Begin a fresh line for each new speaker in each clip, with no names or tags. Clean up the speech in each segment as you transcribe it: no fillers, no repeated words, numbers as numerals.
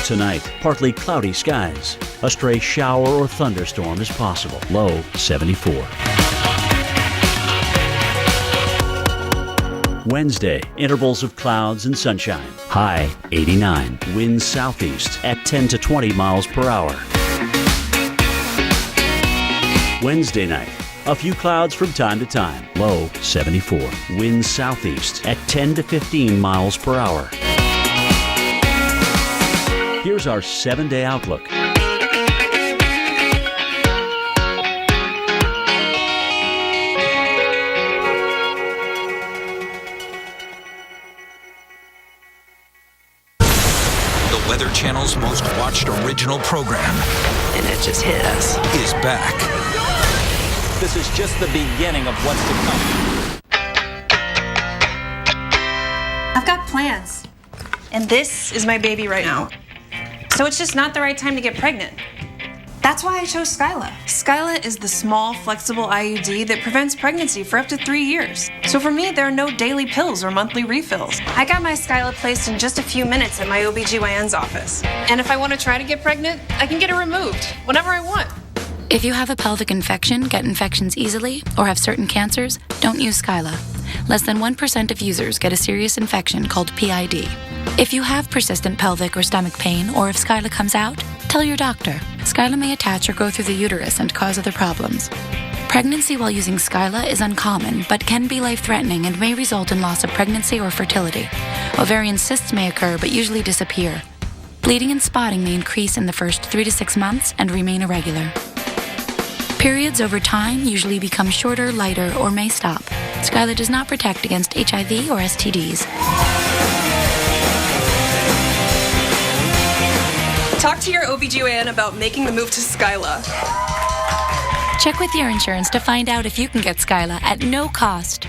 Tonight, partly cloudy skies. A stray shower or thunderstorm is possible. Low 74. Wednesday, intervals of clouds and sunshine. High 89. Winds southeast at 10 to 20 miles per hour. Wednesday night, a few clouds from time to time. Low 74. Winds southeast at 10 to 15 miles per hour. Here's our 7-day outlook.
Weather Channel's most watched original program,
and it just hit us,
is back.
This is just the beginning of what's to come.
I've got plans, and this is my baby right now. So it's just not the right time to get pregnant. That's why I chose Skyla. Skyla is the small, flexible IUD that prevents pregnancy for up to 3 years. So for me, there are no daily pills or monthly refills. I got my Skyla placed in just a few minutes at my OBGYN's office. And if I want to try to get pregnant, I can get it removed whenever I want.
If you have a pelvic infection, get infections easily, or have certain cancers, don't use Skyla. Less than 1% of users get a serious infection called PID. If you have persistent pelvic or stomach pain, or if Skyla comes out, tell your doctor. Skyla may attach or go through the uterus and cause other problems. Pregnancy while using Skyla is uncommon, but can be life-threatening and may result in loss of pregnancy or fertility. Ovarian cysts may occur, but usually disappear. Bleeding and spotting may increase in the first 3 to 6 months and remain irregular. Periods over time usually become shorter, lighter, or may stop. Skyla does not protect against HIV or STDs.
Talk to your OBGYN about making the move to Skyla.
Check with your insurance to find out if you can get Skyla at no cost.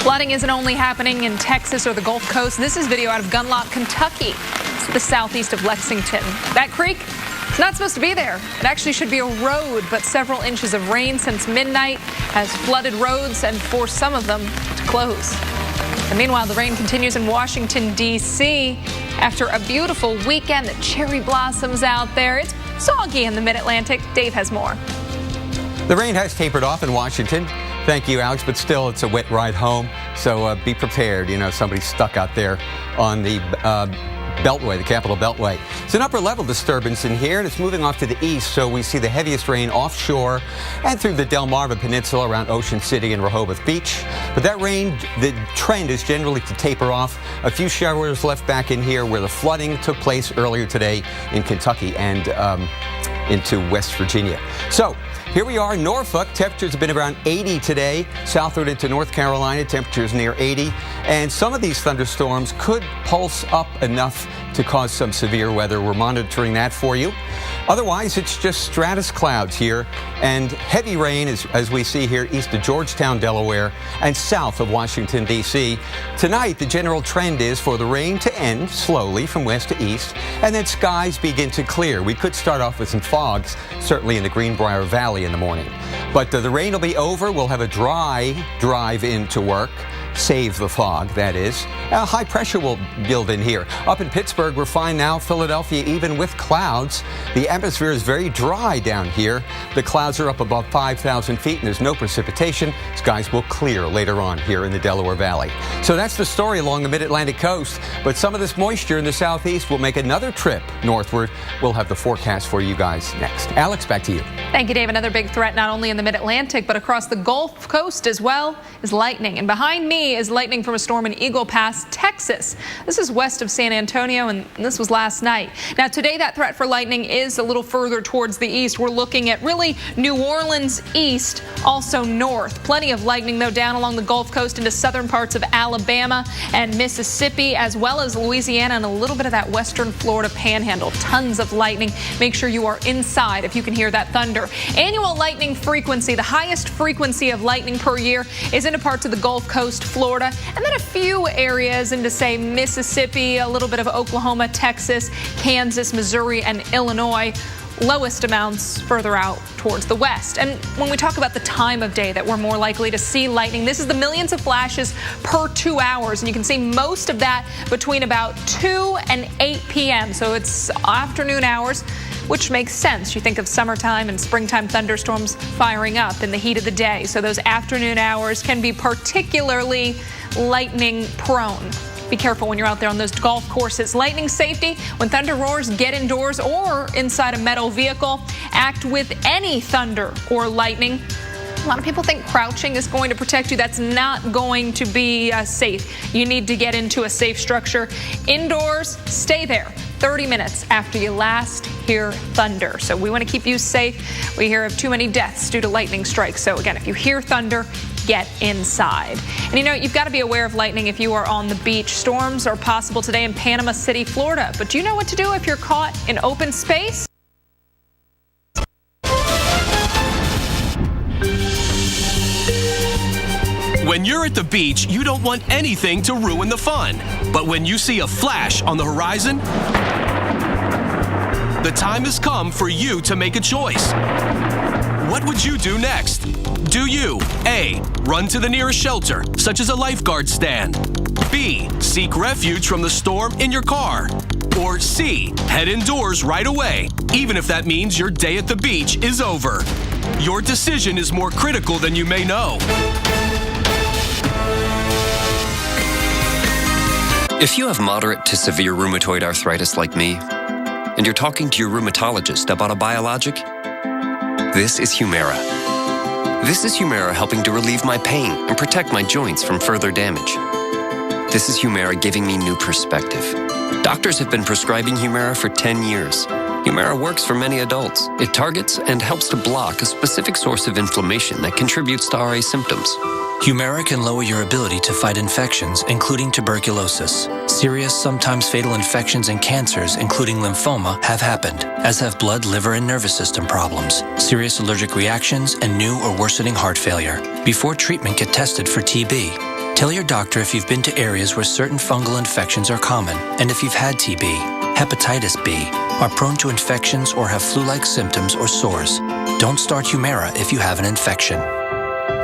Flooding isn't only happening in Texas or the Gulf Coast. This is video out of Gunlock, Kentucky. It's the southeast of Lexington. That creek is not supposed to be there. It actually should be a road, but several inches of rain since midnight has flooded roads and forced some of them to close. And meanwhile, the rain continues in Washington, D.C. After a beautiful weekend, the cherry blossoms out there. It's soggy in the mid-Atlantic. Dave has more.
The rain has tapered off in Washington. Thank you, Alex, but still it's a wet ride home. So be prepared. You know, somebody's stuck out there on the Beltway, the Capitol Beltway. It's an upper level disturbance in here, and it's moving off to the east, so we see the heaviest rain offshore and through the Delmarva Peninsula around Ocean City and Rehoboth Beach. But that rain, the trend is generally to taper off. A few showers left back in here where the flooding took place earlier today in Kentucky and into West Virginia. So here we are in Norfolk. Temperatures have been around 80 today. Southward into North Carolina, temperatures near 80. And some of these thunderstorms could pulse up enough to cause some severe weather. We're monitoring that for you. Otherwise, it's just stratus clouds here and heavy rain as we see here east of Georgetown, Delaware, and south of Washington, D.C. Tonight, the general trend is for the rain to end slowly from west to east, and then skies begin to clear. We could start off with some fogs, certainly in the Greenbrier Valley in the morning. But the rain will be over. We'll have a dry drive into work. Save the fog, that is. High pressure will build in here. Up in Pittsburgh, we're fine now. Philadelphia, even with clouds. The atmosphere is very dry down here. The clouds are up above 5,000 feet, and there's no precipitation. Skies will clear later on here in the Delaware Valley. So that's the story along the mid-Atlantic coast. But some of this moisture in the southeast will make another trip northward. We'll have the forecast for you guys next. Alex, back to you.
Thank you, Dave. Another big threat not only in the mid-Atlantic, but across the Gulf Coast as well is lightning. And behind me is lightning from a storm in Eagle Pass, Texas. This is west of San Antonio, and this was last night. Now, today that threat for lightning is a little further towards the east. We're looking at really New Orleans east, also north. Plenty of lightning, though, down along the Gulf Coast into southern parts of Alabama and Mississippi, as well as Louisiana and a little bit of that western Florida panhandle. Tons of lightning. Make sure you are inside if you can hear that thunder. Annual lightning frequency, the highest frequency of lightning per year, is into parts of the Gulf Coast, Florida, and then a few areas into, say, Mississippi, a little bit of Oklahoma, Texas, Kansas, Missouri, and Illinois. lowest amounts further out towards the west. And when we talk about the time of day that we're more likely to see lightning, this is the millions of flashes per 2 hours. And you can see most of that between about 2 and 8 p.m. So it's afternoon hours, which makes sense. You think of summertime and springtime thunderstorms firing up in the heat of the day. So those afternoon hours can be particularly lightning prone. Be careful when you're out there on those golf courses. Lightning safety: when thunder roars, get indoors or inside a metal vehicle. Act with any thunder or lightning. A lot of people think crouching is going to protect you. That's not going to be safe. You need to get into a safe structure. Indoors, stay there 30 minutes after you last hear thunder. So we want to keep you safe. We hear of too many deaths due to lightning strikes. So again, if you hear thunder, get inside. And you know, you've got to be aware of lightning if you are on the beach. Storms are possible today in Panama City, Florida. But do you know what to do if you're caught in open space?
When you're at the beach, you don't want anything to ruin the fun. But when you see a flash on the horizon, the time has come for you to make a choice. What would you do next? Do you A, run to the nearest shelter, such as a lifeguard stand? B, seek refuge from the storm in your car? Or C, head indoors right away, even if that means your day at the beach is over? Your decision is more critical than you may know.
If you have moderate to severe rheumatoid arthritis like me, and you're talking to your rheumatologist about a biologic, this is Humira. This is Humira helping to relieve my pain and protect my joints from further damage. This is Humira giving me new perspective. Doctors have been prescribing Humira for 10 years. Humira works for many adults. It targets and helps to block a specific source of inflammation that contributes to RA symptoms.
Humira can lower your ability to fight infections, including tuberculosis. Serious, sometimes fatal infections and cancers, including lymphoma, have happened, as have blood, liver, and nervous system problems, serious allergic reactions, and new or worsening heart failure. Before treatment, get tested for TB. Tell your doctor if you've been to areas where certain fungal infections are common, and if you've had TB, hepatitis B, are prone to infections, or have flu-like symptoms or sores. Don't start Humira if you have an infection.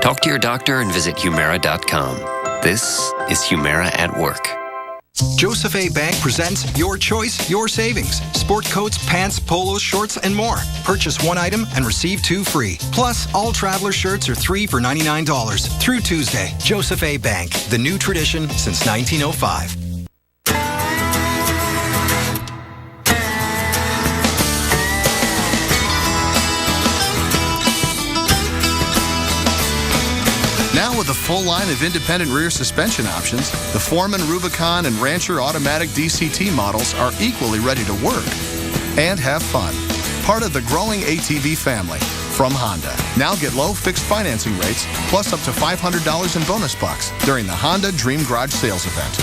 Talk to your doctor and visit Humira.com. This is Humira at Work.
Joseph A. Bank presents Your Choice, Your Savings. Sport coats, pants, polos, shorts, and more. Purchase one item and receive 2 free. Plus, all traveler shirts are 3 for $99 through Tuesday. Joseph A. Bank, the new tradition since 1905.
Now with a full line of independent rear suspension options, the Foreman, Rubicon, and Rancher automatic DCT models are equally ready to work and have fun. Part of the growing ATV family from Honda. Now get low fixed financing rates plus up to $500 in bonus bucks during the Honda Dream Garage sales event.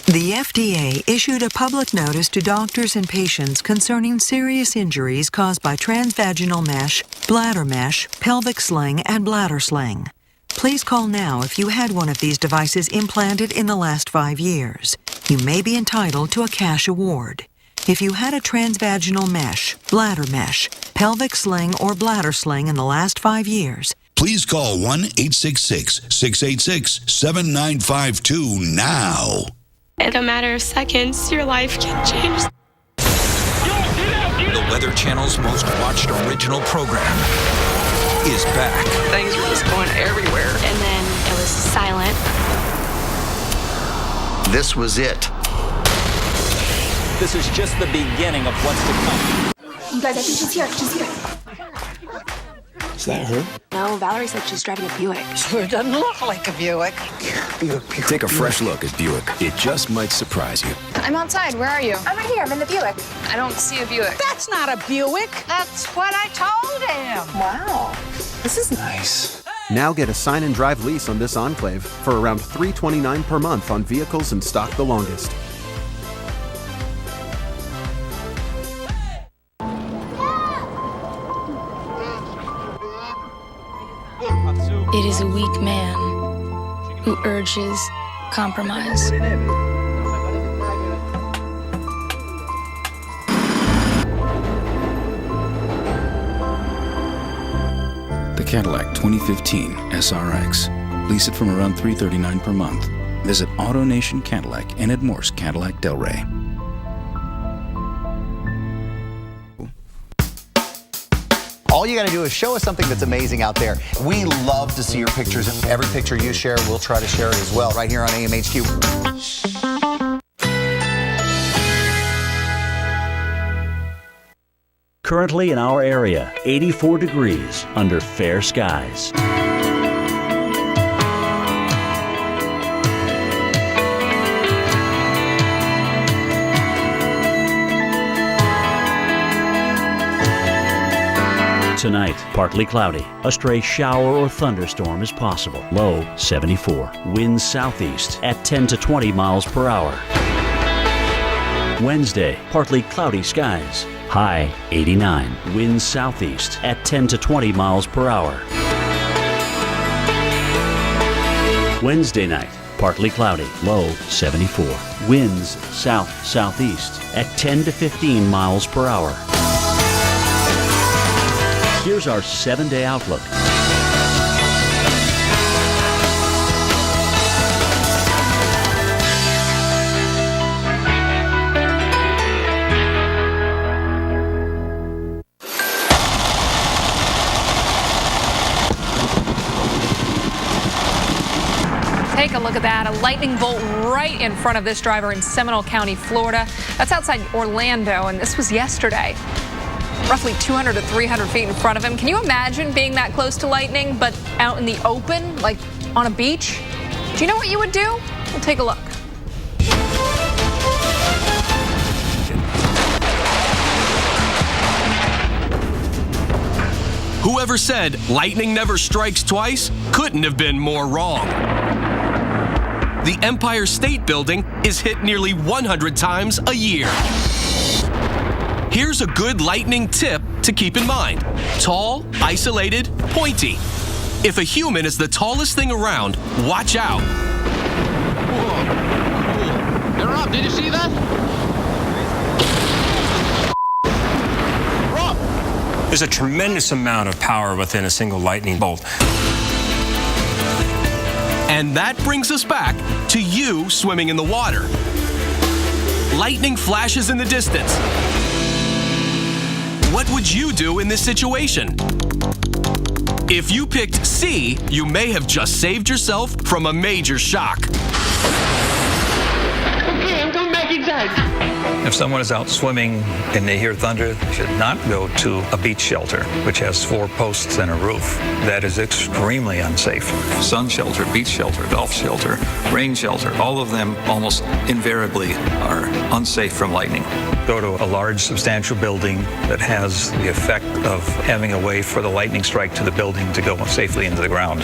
The FDA issued a public notice to doctors and patients concerning serious injuries caused by transvaginal mesh, bladder mesh, pelvic sling, and bladder sling. Please call now if you had one of these devices implanted in the last 5 years. You may be entitled to a cash award. If you had a transvaginal mesh, bladder mesh, pelvic sling, or bladder sling in the last 5 years,
please call 1-866-686-7952 now.
In a matter of seconds, your life can change.
The Weather Channel's most watched original program is back.
Things were just going everywhere.
And then it was silent.
This was it.
This is just the beginning of what's to come.
You guys, I think she's here. She's here.
Is that her?
No, Valerie said she's driving a Buick.
Sure doesn't look like a Buick.
Take a fresh look at Buick. It just might surprise you.
I'm outside. Where are you? I'm right here. I'm in the Buick. I don't see a Buick.
That's not a Buick. That's what I told him.
Wow. This is
nice.
Now get a sign and drive lease on this Enclave for around $329 per month on vehicles in stock the longest.
It is a weak man who urges compromise.
Cadillac 2015 SRX. Lease it from around $339 per month. Visit AutoNation Cadillac and Ed Morse Cadillac Delray.
All you got to do is show us something that's amazing out there. We love to see your pictures. Every picture you share, we'll try to share it as well right here on AMHQ.
Currently in our area, 84 degrees under fair skies. Tonight, partly cloudy. A stray shower or thunderstorm is possible. Low 74. Winds southeast at 10 to 20 miles per hour. Wednesday, partly cloudy skies. High 89. Winds southeast at 10 to 20 miles per hour. Wednesday night, partly cloudy. Low 74. Winds south-southeast at 10 to 15 miles per hour. Here's our 7-day outlook.
Take a look at that. A lightning bolt right in front of this driver in Seminole County, Florida. That's outside Orlando, and this was yesterday. Roughly 200 to 300 feet in front of him. Can you imagine being that close to lightning, but out in the open, like on a beach? Do you know what you would do? We'll take a look.
Whoever said lightning never strikes twice couldn't have been more wrong. The Empire State Building is hit nearly 100 times a year. Here's a good lightning tip to keep in mind. Tall, isolated, pointy. If a human is the tallest thing around, watch out.
Whoa. Hey, Rob, did you see that? Rob!
There's a tremendous amount of power within a single lightning bolt.
And that brings us back to you swimming in the water. Lightning flashes in the distance. What would you do in this situation? If you picked C, you may have just saved yourself from a major shock.
Okay, I'm coming back inside.
If someone is out swimming and they hear thunder, they should not go to a beach shelter, which has 4 posts and a roof. That is extremely unsafe.
Sun shelter, beach shelter, golf shelter, rain shelter, all of them almost invariably are unsafe from lightning.
Go to a large, substantial building that has the effect of having a way for the lightning strike to the building to go safely into the ground.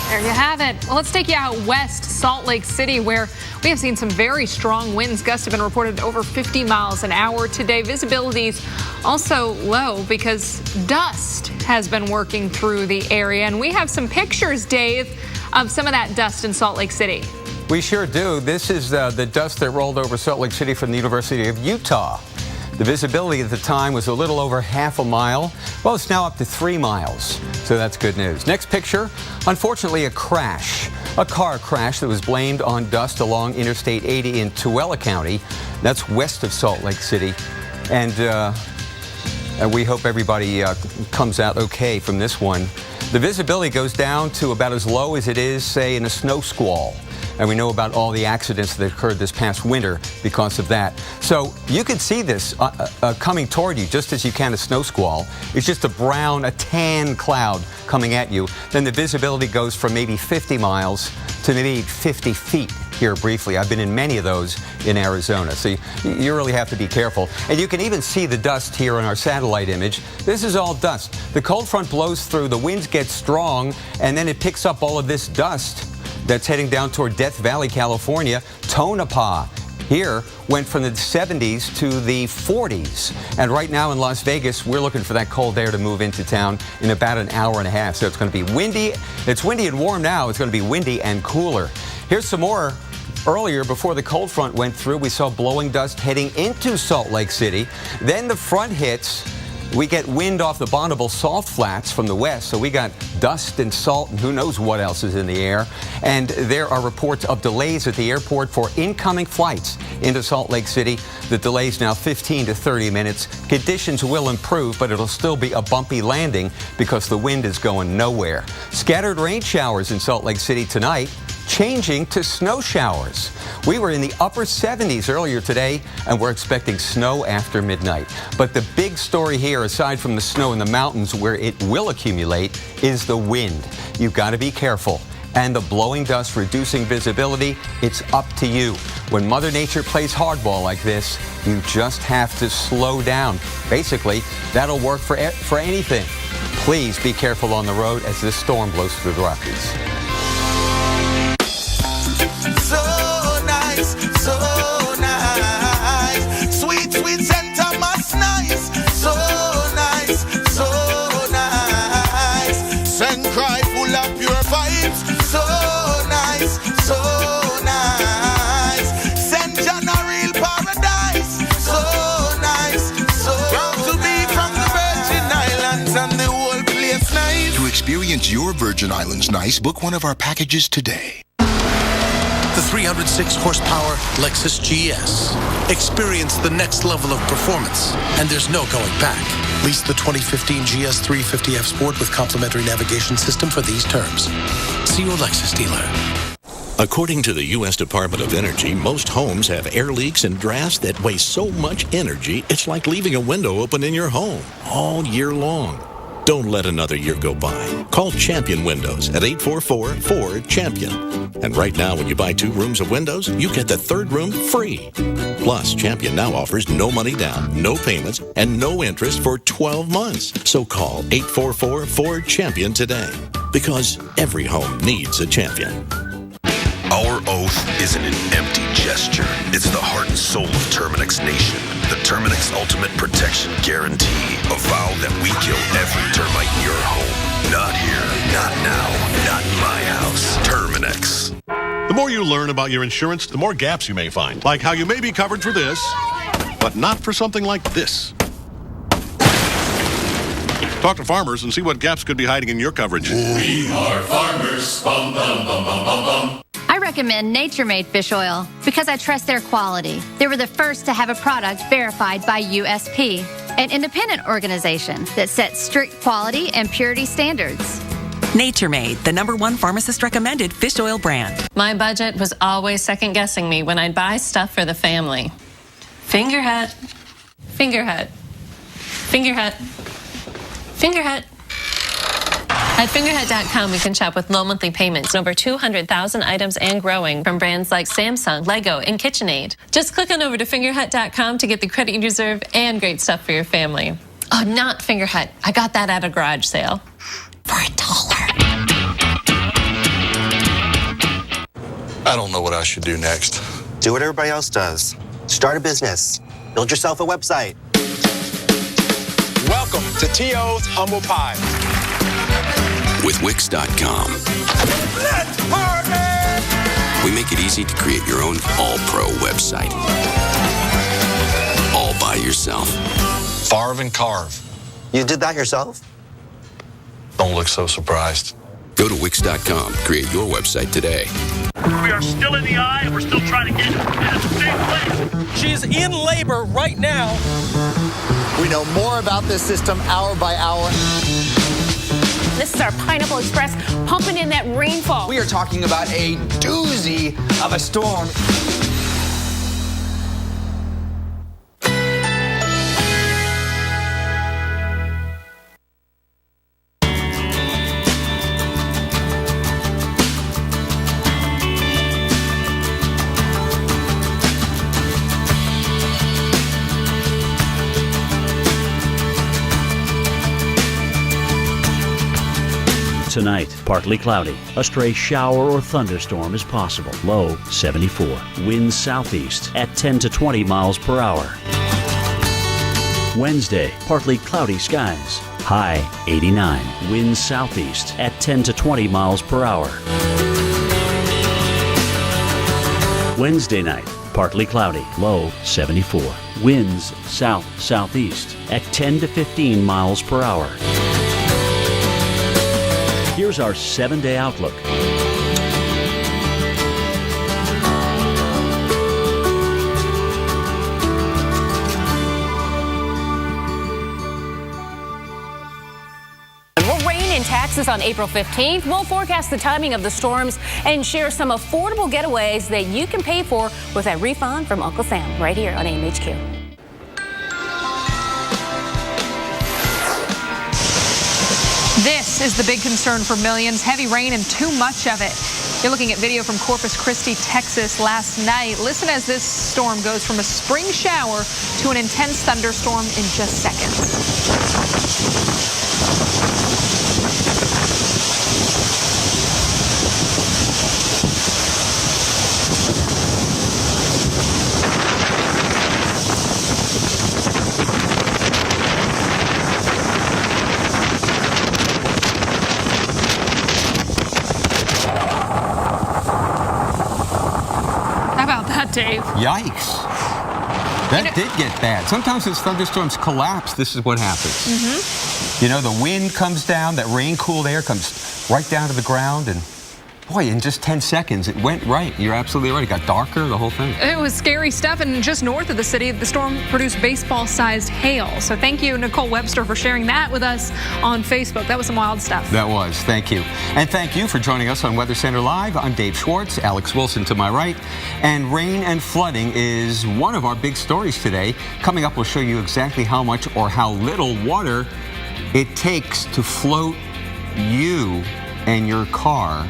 There you have it. Well, let's take you out west, Salt Lake City, where we have seen some very strong winds. Gusts have been reported over 50 miles an hour today. Visibility's also low because dust has been working through the area. And we have some pictures, Dave, of some of that dust in Salt Lake City.
We sure do. This is the dust that rolled over Salt Lake City from the University of Utah. The visibility at the time was a little over half a mile. Well, it's now up to 3 miles, so that's good news. Next picture, unfortunately a crash. A car crash that was blamed on dust along Interstate 80 in Tooele County. That's west of Salt Lake City. And we hope everybody comes out okay from this one. The visibility goes down to about as low as it is, say, in a snow squall. And we know about all the accidents that occurred this past winter because of that. So you can see this coming toward you just as you can a snow squall. It's just a tan cloud coming at you. Then the visibility goes from maybe 50 miles to maybe 50 feet here briefly. I've been in many of those in Arizona. So you really have to be careful. And you can even see the dust here in our satellite image. This is all dust. The cold front blows through, the winds get strong, and then it picks up all of this dust that's heading down toward Death Valley, California. Tonopah here went from the 70s to the 40s. And right now in Las Vegas, we're looking for that cold air to move into town in about an hour and a half. So it's going to be windy. It's windy and warm now. It's going to be windy and cooler. Here's some more. Earlier, before the cold front went through, we saw blowing dust heading into Salt Lake City. Then the front hits. We get wind off the Bonneville Salt Flats from the west, so we got dust and salt and who knows what else is in the air. And there are reports of delays at the airport for incoming flights into Salt Lake City. The delay's now 15 to 30 minutes. Conditions will improve, but it'll still be a bumpy landing because the wind is going nowhere. Scattered rain showers in Salt Lake City tonight, changing to snow showers. We were in the upper 70s earlier today, and we're expecting snow after midnight. But the big story here, aside from the snow in the mountains where it will accumulate, is the wind. You've got to be careful. And the blowing dust reducing visibility, it's up to you. When Mother Nature plays hardball like this, you just have to slow down. Basically, that'll work for anything. Please be careful on the road as this storm blows through the Rockies.
So nice, so nice. Sweet, sweet Santa Mas nice. So nice, so nice. Send cry full of pure vibes. So nice, so nice. Send John a real paradise. So nice, so proud to be from the Virgin Islands and the whole place nice.
To experience your Virgin Islands nice, book one of our packages today.
The 306 horsepower Lexus GS. Experience the next level of performance, and there's no going back. Lease the 2015 GS 350F Sport with complimentary navigation system for these terms. See your Lexus dealer.
According to the U.S. Department of Energy, most homes have air leaks and drafts that waste so much energy, it's like leaving a window open in your home all year long. Don't let another year go by. Call Champion Windows at 844-4CHAMPION. And right now, when you buy 2 rooms of windows, you get the 3rd room free. Plus, Champion now offers no money down, no payments, and no interest for 12 months. So call 844-4CHAMPION today. Because every home needs a champion.
Our oath isn't an empty gesture. It's the heart and soul of Terminix Nation. The Terminix Ultimate Protection Guarantee. A vow that we kill every termite in your home. Not here, not now, not in my house. Terminix.
The more you learn about your insurance, the more gaps you may find. Like how you may be covered for this, but not for something like this. Talk to farmers and see what gaps could be hiding in your coverage.
We are farmers. Bum, bum, bum, bum, bum, bum.
I recommend Nature Made fish oil because I trust their quality. They were the first to have a product verified by USP, an independent organization that sets strict quality and purity standards.
Nature Made, the #1 pharmacist recommended fish oil brand.
My budget was always second guessing me when I'd buy stuff for the family. Finger hut, finger hut, finger hut, finger hut. At fingerhut.com, we can shop with low monthly payments, over 200,000 items and growing from brands like Samsung, Lego, and KitchenAid. Just click on over to fingerhut.com to get the credit you deserve and great stuff for your family. Oh, not Fingerhut. I got that at a garage sale for $1.
I don't know what I should do next.
Do what everybody else does. Start a business. Build yourself a website.
Welcome to T.O.'s Humble Pie.
With Wix.com.
Let's party!
We make it easy to create your own all-pro website. All by yourself.
Farve and carve.
You did that yourself?
Don't look so surprised.
Go to Wix.com. Create your website today.
We are still in the eye, and we're still trying to get in the same place.
She's in labor right now.
We know more about this system hour by hour.
This is our Pineapple Express pumping in that rainfall.
We are talking about a doozy of a storm.
Tonight, partly cloudy. A stray shower or thunderstorm is possible. Low 74. Winds southeast at 10 to 20 miles per hour. Wednesday, partly cloudy skies. High 89. Winds southeast at 10 to 20 miles per hour. Wednesday night, partly cloudy, low 74. Winds south-southeast at 10 to 15 miles per hour. Here's our 7-day outlook.
Taxes on April 15th. We'll forecast the timing of the storms and share some affordable getaways that you can pay for with a refund from Uncle Sam right here on AMHQ.
This is the big concern for millions. Heavy rain and too much of it. You're looking at video from Corpus Christi, Texas last night. Listen as this storm goes from a spring shower to an intense thunderstorm in just seconds. Dave.
Yikes. That did get bad. Sometimes as thunderstorms collapse, this is what happens. You know, the wind comes down, that rain cooled air comes right down to the ground, and boy, in just 10 seconds, it went right. You're absolutely right. It got darker, the whole thing.
It was scary stuff, and just north of the city, the storm produced baseball-sized hail. So thank you, Nicole Webster, for sharing that with us on Facebook. That was some wild stuff.
That was. Thank you. And thank you for joining us on Weather Center Live. I'm Dave Schwartz, Alex Wilson to my right. And rain and flooding is one of our big stories today. Coming up, we'll show you exactly how much or how little water it takes to float you and your car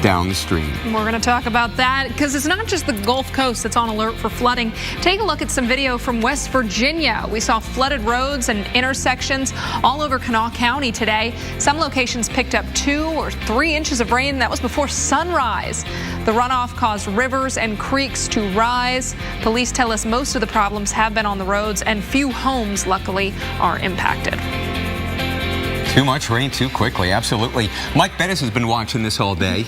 down the stream.
We're going to talk about that because it's not just the Gulf Coast that's on alert for flooding. Take a look at some video from West Virginia. We saw flooded roads and intersections all over Kanawha County today. Some locations picked up 2 or 3 inches of rain. That was before sunrise. The runoff caused rivers and creeks to rise. Police tell us most of the problems have been on the roads, and few homes, luckily, are impacted.
Too much rain too quickly, absolutely. Mike Bettis has been watching this all day.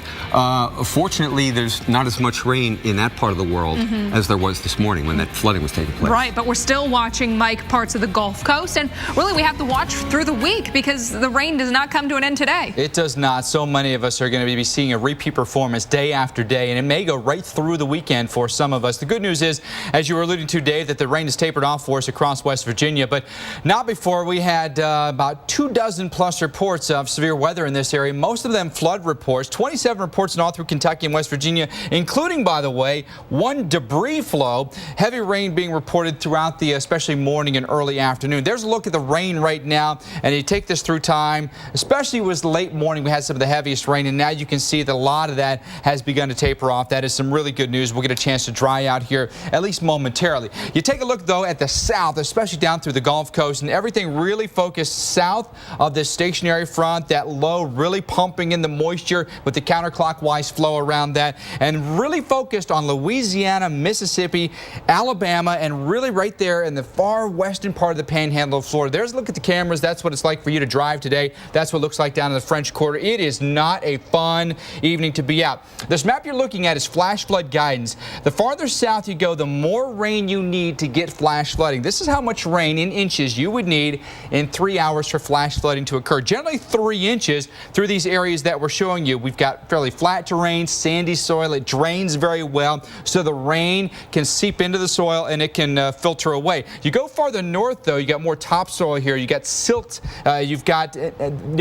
Fortunately, there's not as much rain in that part of the world as there was this morning when that flooding was taking place.
Right, but we're still watching, Mike, parts of the Gulf Coast, and really we have to watch through the week because the rain does not come to an end today.
It does not. So many of us are going to be seeing a repeat performance day after day, and it may go right through the weekend for some of us. The good news is, as you were alluding to, Dave, that the rain has tapered off for us across West Virginia, but not before we had about 24 plus reports of severe weather in this area, most of them flood reports, 27 reports in all through Kentucky and West Virginia, including, by the way, 1 debris flow, heavy rain being reported throughout the especially morning and early afternoon. There's a look at the rain right now, and you take this through time, especially was late morning, we had some of the heaviest rain, and now you can see that a lot of that has begun to taper off. That is some really good news. We'll get a chance to dry out here, at least momentarily. You take a look, though, at the south, especially down through the Gulf Coast, and everything really focused south of this stationary front, that low really pumping in the moisture with the counterclockwise flow around that, and really focused on Louisiana, Mississippi, Alabama, and really right there in the far western part of the panhandle of Florida. There's a look at the cameras. That's what it's like for you to drive today. That's what it looks like down in the French Quarter. It is not a fun evening to be out. This map you're looking at is flash flood guidance. The farther south you go, the more rain you need to get flash flooding. This is how much rain in inches you would need in 3 hours for flash flooding to occur. Generally 3 inches through these areas that we're showing you. We've got fairly flat terrain, sandy soil. It drains very well, so the rain can seep into the soil and it can filter away. You go farther north, though, you got more topsoil here. You got silt. You've got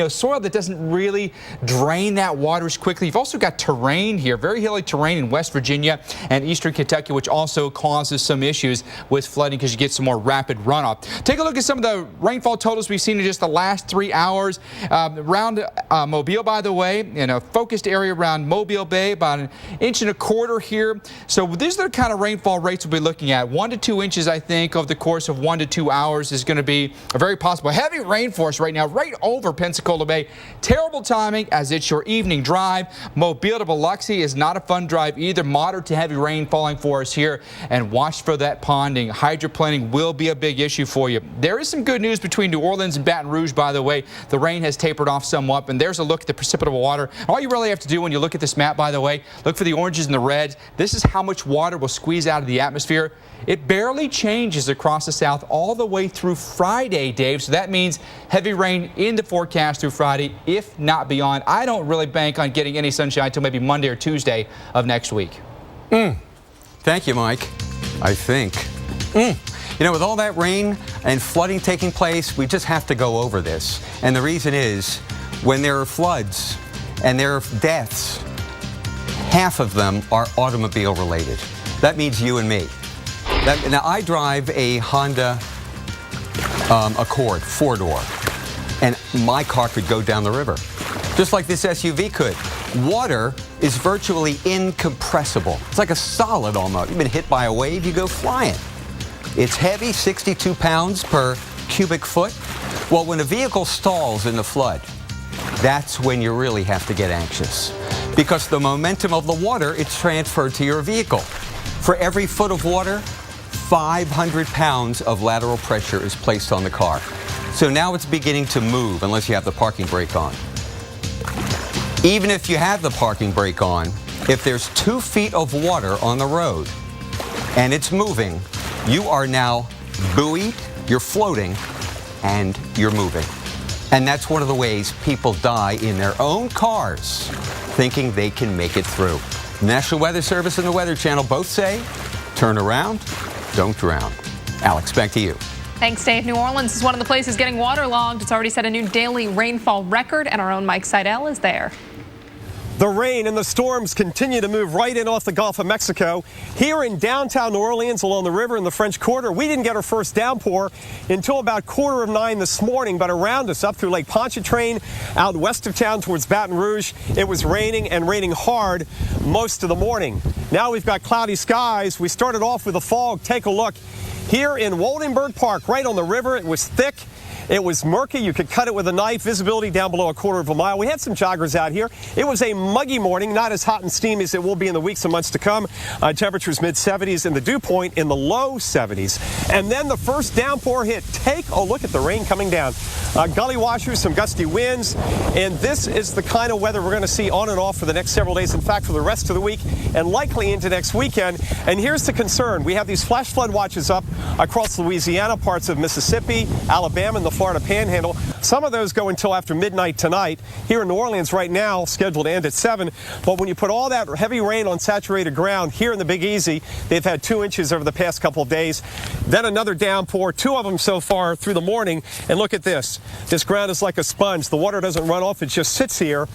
soil that doesn't really drain that water as quickly. You've also got terrain here, very hilly terrain in West Virginia and eastern Kentucky, which also causes some issues with flooding because you get some more rapid runoff. Take a look at some of the rainfall totals we've seen in just the last 3 hours. Around Mobile, by the way, in a focused area around Mobile Bay, about 1.25 inches here. So these are the kind of rainfall rates we'll be looking at. 1 to 2 inches, I think, over the course of 1 to 2 hours is going to be a very possible. Heavy rain force right now, right over Pensacola Bay. Terrible timing as it's your evening drive. Mobile to Biloxi is not a fun drive either. Moderate to heavy rain falling for us here, and watch for that ponding. Hydroplaning will be a big issue for you. There is some good news between New Orleans and Baton Rouge, by the way. the rain has tapered off somewhat, and there's a look at the precipitable water. All you really have to do when you look at this map, by the way, look for the oranges and the reds. This is how much water will squeeze out of the atmosphere. It barely changes across the south all the way through Friday, Dave. So that means heavy rain in the forecast through Friday, if not beyond. I don't really bank on getting any sunshine until maybe Monday or Tuesday of next week.
Thank you, Mike. I think. You know, with all that rain and flooding taking place, we just have to go over this. And the reason is, when there are floods and there are deaths, half of them are automobile related. That means you and me. Now, I drive a Honda Accord 4-door, and my car could go down the river, just like this SUV could. Water is virtually incompressible. It's like a solid almost. You've been hit by a wave, you go flying. It's heavy, 62 pounds per cubic foot. Well, when a vehicle stalls in the flood, that's when you really have to get anxious, because the momentum of the water, it's transferred to your vehicle. For every foot of water, 500 pounds of lateral pressure is placed on the car. So now it's beginning to move unless you have the parking brake on. Even if you have the parking brake on, if there's 2 feet of water on the road and it's moving, you are now buoyed, you're floating, and you're moving. And that's one of the ways people die in their own cars, thinking they can make it through. National Weather Service and the Weather Channel both say, turn around, don't drown. Alex, back to you.
Thanks, Dave. New Orleans is one of the places getting waterlogged. It's already set a new daily rainfall record, and our own Mike Seidel is there.
The rain and the storms continue to move right in off the Gulf of Mexico. Here in downtown New Orleans along the river in the French Quarter, we didn't get our first downpour until about 8:45 this morning, but around us up through Lake Pontchartrain, out west of town towards Baton Rouge, it was raining and raining hard most of the morning. Now we've got cloudy skies. We started off with a fog. Take a look. Here in Waldenburg Park, right on the river, it was thick. It was murky. You could cut it with a knife. Visibility down below 1/4 mile. We had some joggers out here. It was a muggy morning, not as hot and steamy as it will be in the weeks and months to come. Temperatures mid-70s and the dew point in the low 70s. And then the first downpour hit. Take a look at the rain coming down. Gully washers, some gusty winds, and this is the kind of weather we're going to see on and off for the next several days. In fact, for the rest of the week and likely into next weekend. And here's the concern. We have these flash flood watches up across Louisiana, parts of Mississippi, Alabama, and the Florida Panhandle. Some of those go until after midnight tonight. Here in New Orleans right now, scheduled to end at 7. But when you put all that heavy rain on saturated ground here in the Big Easy, they've had 2 inches over the past couple of days. Then another downpour, 2 of them so far through the morning. And look at this. This ground is like a sponge. The water doesn't run off. It just sits here.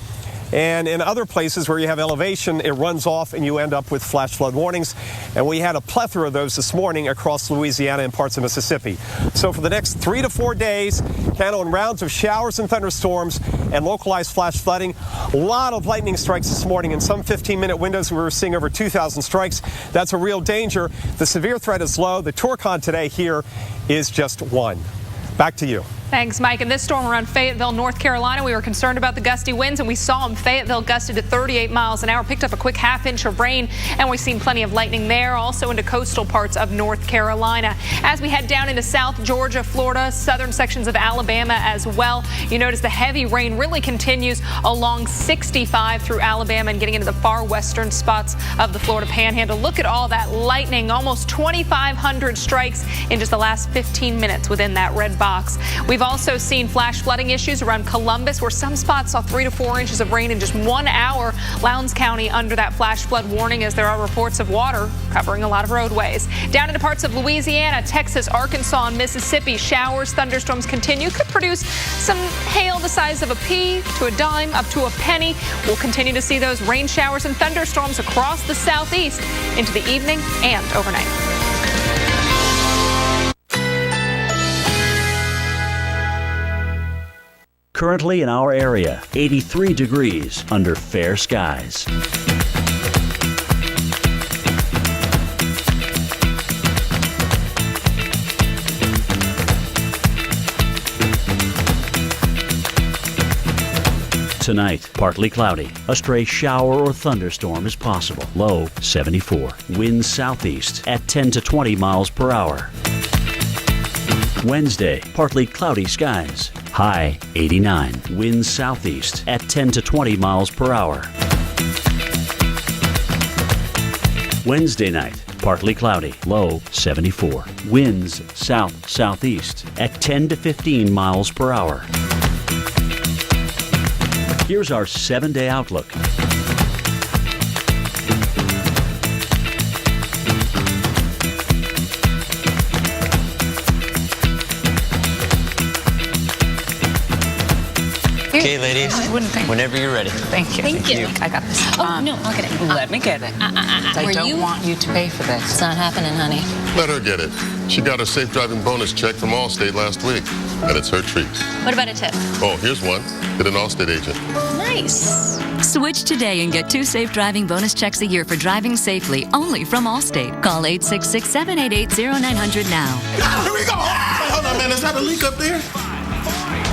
And in other places where you have elevation, it runs off and you end up with flash flood warnings. And we had a plethora of those this morning across Louisiana and parts of Mississippi. So for the next 3 to 4 days, count on rounds of showers and thunderstorms and localized flash flooding. A lot of lightning strikes this morning. In some 15-minute windows, we were seeing over 2,000 strikes. That's a real danger. The severe threat is low. The Torcon today here is just 1. Back to you.
Thanks, Mike. And this storm around Fayetteville, North Carolina, we were concerned about the gusty winds, and we saw them. Fayetteville gusted to 38 miles an hour, picked up a quick ½ inch of rain, and we've seen plenty of lightning there, also into coastal parts of North Carolina. As we head down into South Georgia, Florida, southern sections of Alabama as well, you notice the heavy rain really continues along 65 through Alabama and getting into the far western spots of the Florida Panhandle. Look at all that lightning, almost 2,500 strikes in just the last 15 minutes within that red box. We've also seen flash flooding issues around Columbus, where some spots saw 3 to 4 inches of rain in just 1 hour. Lowndes County under that flash flood warning as there are reports of water covering a lot of roadways. Down into parts of Louisiana, Texas, Arkansas, and Mississippi, showers, thunderstorms continue. Could produce some hail the size of a pea to a dime, up to a penny. We'll continue to see those rain showers and thunderstorms across the southeast into the evening and overnight.
Currently in our area, 83 degrees under fair skies. Tonight, partly cloudy. A stray shower or thunderstorm is possible. Low 74. Winds southeast at 10 to 20 miles per hour. Wednesday, partly cloudy skies. high 89. Winds southeast at 10 to 20 miles per hour. Wednesday night, partly cloudy, low 74. Winds south-southeast at 10 to 15 miles per hour. Here's our 7-day outlook.
Okay, ladies. Whenever you're ready.
Thank you.
Thank you.
I got this.
Oh, no, I'll get it.
Let me get it. I don't want you to pay for this.
It's not happening, honey.
Let her get it. She got a safe driving bonus check from Allstate last week, and it's her treat.
What about a tip?
Oh, here's one. Get an Allstate agent.
Nice.
Switch today and get 2 safe driving bonus checks a year for driving safely, only from Allstate. Call 866-788-0900 now.
Here we go. Wait, hold on, man. Is that a leak up there?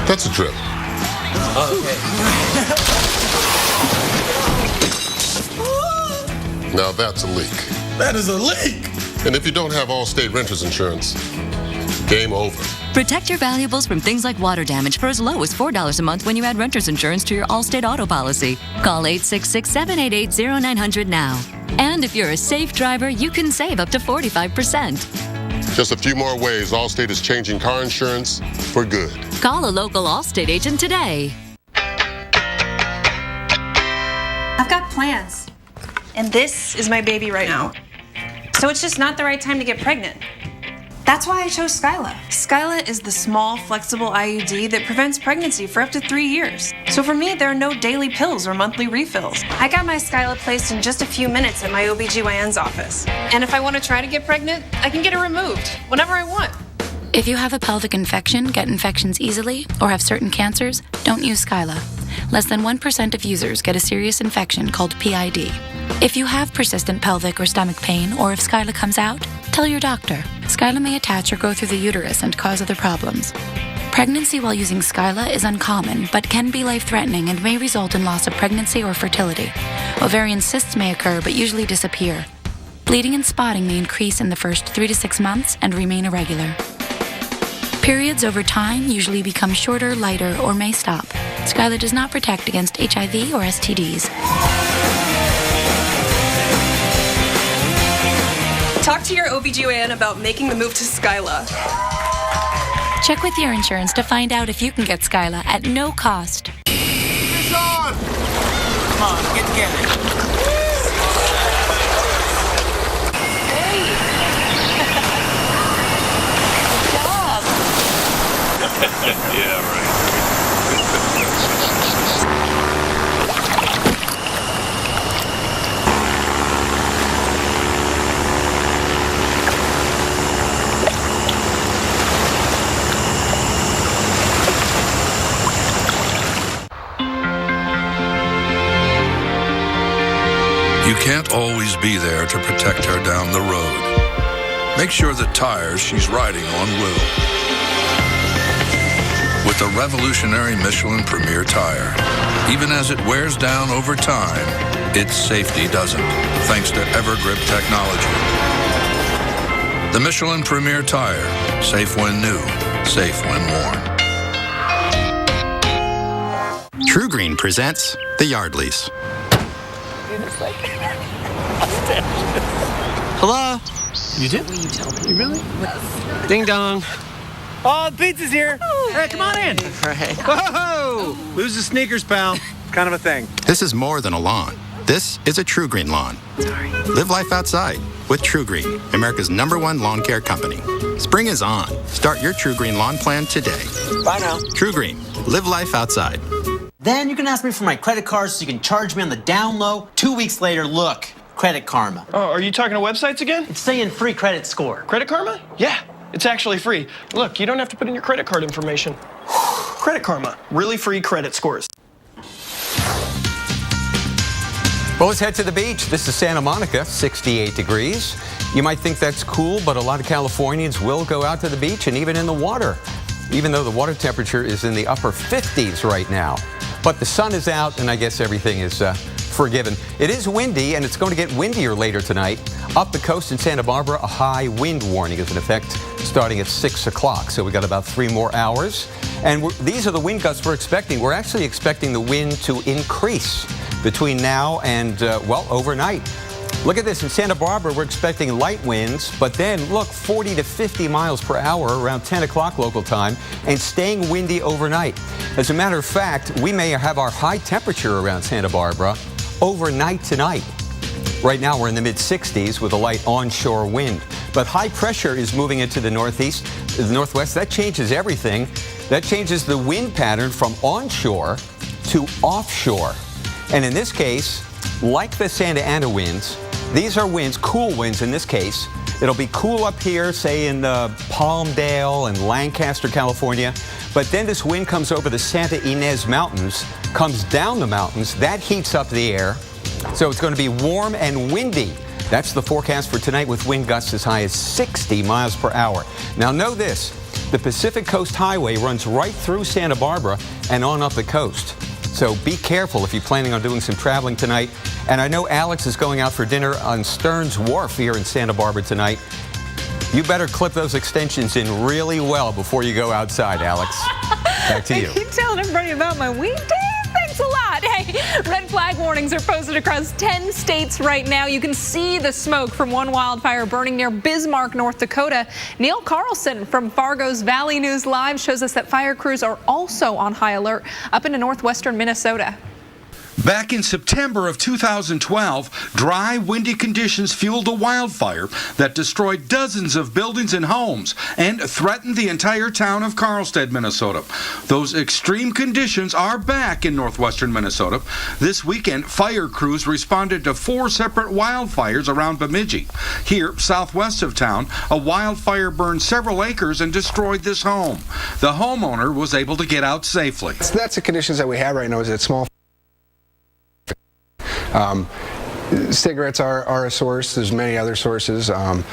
That's a trip. Now that's a leak.
That is a leak.
And if you don't have Allstate Renters Insurance, game over.
Protect your valuables from things like water damage for as low as $4 a month when you add renter's insurance to your Allstate auto policy. Call 866-788-0900 now. And if you're a safe driver, you can save up to 45%.
Just a few more ways Allstate is changing car insurance for good.
Call a local Allstate agent today.
I've got plans, and this is my baby right now. So it's just not the right time to get pregnant. That's why I chose Skyla. Skyla is the small, flexible IUD that prevents pregnancy for up to 3 years. So for me, there are no daily pills or monthly refills. I got my Skyla placed in just a few minutes at my OBGYN's office. And if I want to try to get pregnant, I can get it removed whenever I want.
If you have a pelvic infection, get infections easily, or have certain cancers, don't use Skyla. Less than 1% of users get a serious infection called PID. If you have persistent pelvic or stomach pain, or if Skyla comes out, tell your doctor. Skyla may attach or go through the uterus and cause other problems. Pregnancy while using Skyla is uncommon, but can be life-threatening and may result in loss of pregnancy or fertility. Ovarian cysts may occur, but usually disappear. Bleeding and spotting may increase in the first 3 to 6 months and remain irregular. Periods over time usually become shorter, lighter, or may stop. Skyla does not protect against HIV or STDs.
Talk to your OBGYN about making the move to Skyla.
Check with your insurance to find out if you can get Skyla at no cost.
It's on. Come on, get together. Yeah, right.
You can't always be there to protect her down the road. Make sure the tires she's riding on will. With the revolutionary Michelin Premier Tire, even as it wears down over time, its safety doesn't, thanks to Evergrip technology. The Michelin Premier Tire, safe when new, safe when worn.
True Green presents The Yardleys.
Hello?
You did? You really?
Ding dong.
Oh, the pizza's here.
Hey, come on in.
Whoa!
Lose the sneakers, pal. Kind of a thing.
This is more than a lawn. This is a True Green lawn.
Sorry.
Live life outside with True Green, America's #1 lawn care company. Spring is on. Start your True Green lawn plan today.
Bye now.
True Green. Live life outside.
Then you can ask me for my credit card so you can charge me on the down low. 2 weeks later, look, Credit Karma.
Oh, are you talking to websites again?
It's saying free credit score.
Credit Karma? Yeah, it's actually free. Look, you don't have to put in your credit card information. Credit Karma, really free credit scores.
Well, let's head to the beach. This is Santa Monica, 68 degrees. You might think that's cool, but a lot of Californians will go out to the beach and even in the water, even though the water temperature is in the upper 50s right now. But the sun is out, and I guess everything is forgiven. It is windy, and it's going to get windier later tonight. Up the coast in Santa Barbara, a high wind warning is in effect starting at 6 o'clock. So we got about 3 more hours. And these are the wind gusts we're expecting. We're actually expecting the wind to increase between now and, overnight. Look at this. In Santa Barbara, we're expecting light winds, but then, look, 40 to 50 miles per hour around 10 o'clock local time and staying windy overnight. As a matter of fact, we may have our high temperature around Santa Barbara overnight tonight. Right now, we're in the mid-60s with a light onshore wind. But high pressure is moving into the northwest. That changes everything. That changes the wind pattern from onshore to offshore. And in this case, like the Santa Ana winds, these are winds, cool winds in this case. It'll be cool up here, say in Palmdale and Lancaster, California. But then this wind comes over the Santa Ynez Mountains, comes down the mountains. That heats up the air. So it's going to be warm and windy. That's the forecast for tonight with wind gusts as high as 60 miles per hour. Now know this, the Pacific Coast Highway runs right through Santa Barbara and on up the coast. So be careful if you're planning on doing some traveling tonight. And I know Alex is going out for dinner on Stearns Wharf here in Santa Barbara tonight. You better clip those extensions in really well before you go outside, Alex. Back to you.
I keep telling everybody about my weekday. Thanks a lot. Hey, red flag warnings are posted across 10 states right now. You can see the smoke from one wildfire burning near Bismarck, North Dakota. Neil Carlson from Fargo's Valley News Live shows us that fire crews are also on high alert up into northwestern Minnesota.
Back in September of 2012, dry, windy conditions fueled a wildfire that destroyed dozens of buildings and homes and threatened the entire town of Carlstead, Minnesota. Those extreme conditions are back in northwestern Minnesota. This weekend, fire crews responded to 4 separate wildfires around Bemidji. Here, southwest of town, a wildfire burned several acres and destroyed this home. The homeowner was able to get out safely.
So that's the conditions that we have right now, is that small. Cigarettes are a source. There's many other sources. The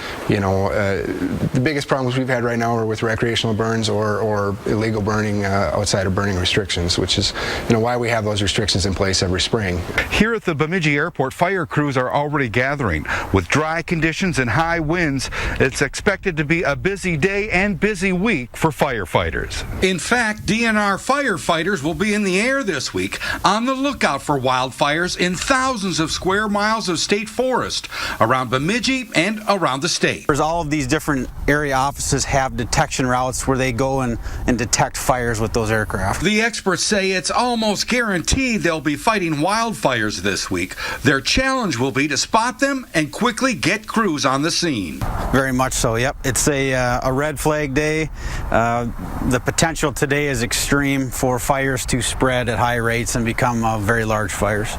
biggest problems we've had right now are with recreational burns or illegal burning outside of burning restrictions, which is why we have those restrictions in place every spring.
Here at the Bemidji Airport, fire crews are already gathering. With dry conditions and high winds, it's expected to be a busy day and busy week for firefighters.
In fact, DNR firefighters will be in the air this week on the lookout for wildfires in thousands of square miles of state forest around Bemidji and around the state.
All of these different area offices have detection routes where they go and detect fires with those aircraft.
The experts say it's almost guaranteed they'll be fighting wildfires this week. Their challenge will be to spot them and quickly get crews on the scene.
Very much so, yep. It's a red flag day. The potential today is extreme for fires to spread at high rates and become very large fires.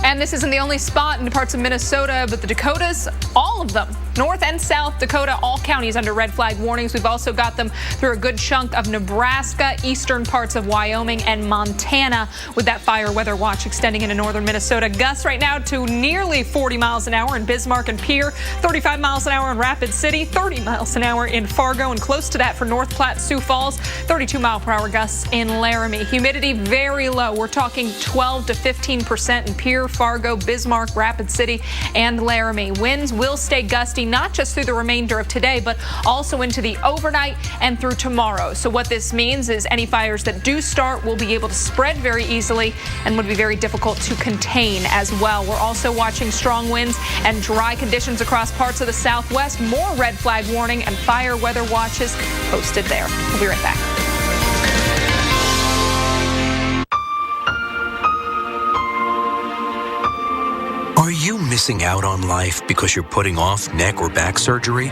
And this isn't the only spot in parts of Minnesota, but the Dakotas, all of them, North and South Dakota, all counties under red flag warnings. We've also got them through a good chunk of Nebraska, eastern parts of Wyoming, and Montana, with that fire weather watch extending into northern Minnesota. Gusts right now to nearly 40 miles an hour in Bismarck and Pierre, 35 miles an hour in Rapid City, 30 miles an hour in Fargo, and close to that for North Platte, Sioux Falls, 32 mile per hour gusts in Laramie. Humidity very low. We're talking 12 to 15% in Pierre, Fargo, Bismarck, Rapid City, and Laramie. Winds will stay gusty, not just through the remainder of today, but also into the overnight and through tomorrow. So what this means is any fires that do start will be able to spread very easily and would be very difficult to contain as well. We're also watching strong winds and dry conditions across parts of the Southwest. More red flag warning and fire weather watches posted there. We'll be right back.
Are you missing out on life because you're putting off neck or back surgery?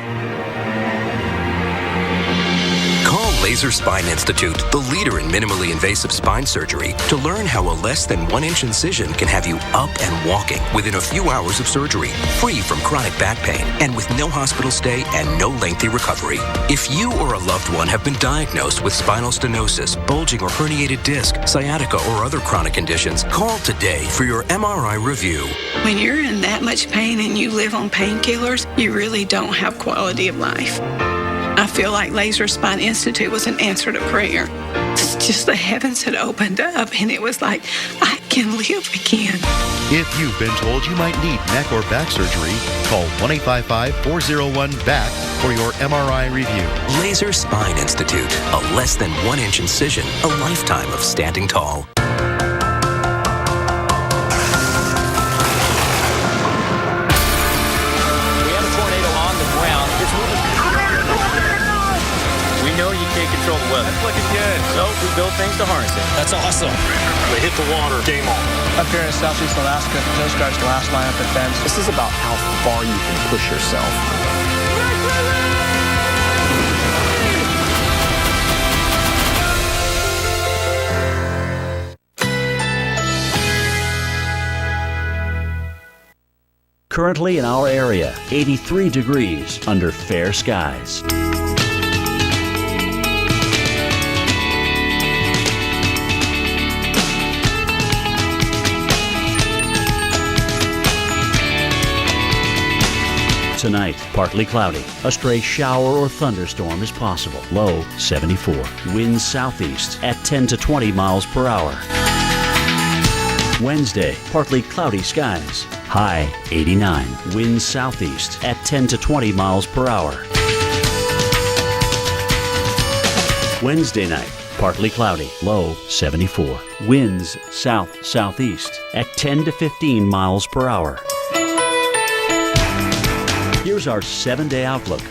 Call Laser Spine Institute, the leader in minimally invasive spine surgery, to learn how a less than 1-inch incision can have you up and walking within a few hours of surgery, free from chronic back pain, and with no hospital stay and no lengthy recovery. If you or a loved one have been diagnosed with spinal stenosis, bulging or herniated disc, sciatica, or other chronic conditions, call today for your MRI review.
When you're in that much pain and you live on painkillers, you really don't have quality of life. I feel like Laser Spine Institute was an answer to prayer. just the heavens had opened up, and it was like, I can live again.
If you've been told you might need neck or back surgery, call 1-855-401-BACK for your MRI review.
Laser Spine Institute. A less than 1-inch incision. A lifetime of standing tall.
Control the weather. That's looking good. So we build things to harness it. That's awesome. They hit the water. Game on.
Up here in Southeast Alaska, Coast Guard's last line of defense.
This is about how far you can push yourself.
Currently in our area, 83 degrees under fair skies. Tonight, partly cloudy. A stray shower or thunderstorm is possible. Low 74. Winds southeast at 10 to 20 miles per hour. Wednesday, partly cloudy skies. High 89. Winds southeast at 10 to 20 miles per hour. Wednesday night, partly cloudy. Low 74. Winds south-southeast at 10 to 15 miles per hour. Here's our 7-day outlook.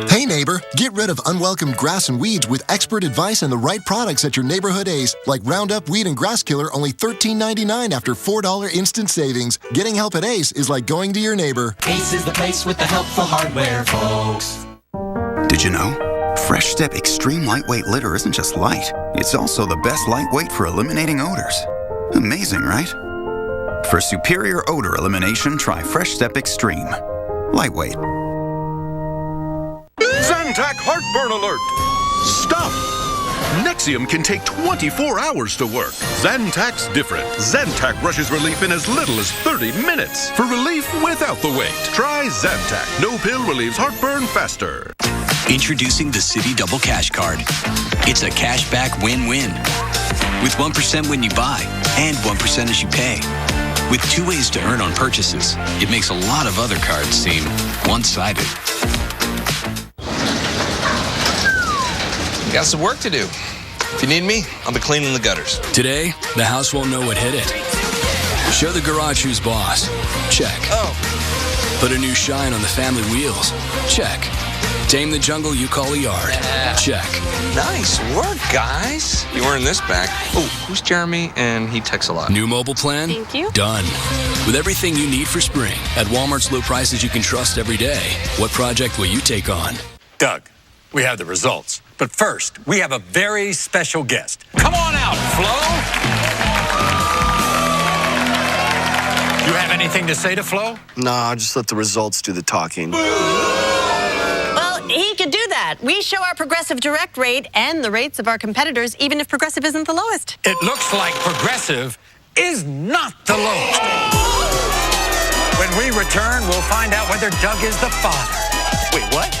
Hey neighbor, get rid of unwelcome grass and weeds with expert advice and the right products at your neighborhood Ace, like Roundup Weed and Grass Killer, only $13.99 after $4 instant savings. Getting help at Ace is like going to your neighbor.
Ace is the place with the helpful hardware, folks.
Did you know? Fresh Step Extreme Lightweight Litter isn't just light, it's also the best lightweight for eliminating odors. Amazing, right? For superior odor elimination, try Fresh Step Extreme. Lightweight.
Zantac heartburn alert! Stop! Nexium can take 24 hours to work. Zantac's different. Zantac rushes relief in as little as 30 minutes. For relief without the wait, try Zantac. No pill relieves heartburn faster.
Introducing the Citi Double Cash Card. It's a cashback win-win. With 1% when you buy and 1% as you pay. With 2 ways to earn on purchases, it makes a lot of other cards seem one-sided.
Got some work to do. If you need me, I'll be cleaning the gutters.
Today, the house won't know what hit it. Show the garage who's boss. Check.
Oh.
Put a new shine on the family wheels. Check. Tame the jungle you call a yard. Check.
Nice work, guys. You earned this back. Oh, who's Jeremy? And he texts a lot.
New mobile plan?
Thank you.
Done. With everything you need for spring at Walmart's low prices you can trust every day. What project will you take on?
Doug, we have the results. But first, we have a very special guest. Come on out, Flo. You have anything to say to Flo?
Nah, just let the results do the talking.
Well, he could do that. We show our Progressive Direct rate and the rates of our competitors, even if Progressive isn't the lowest.
It looks like Progressive is not the lowest. When we return, we'll find out whether Doug is the father. Wait, what?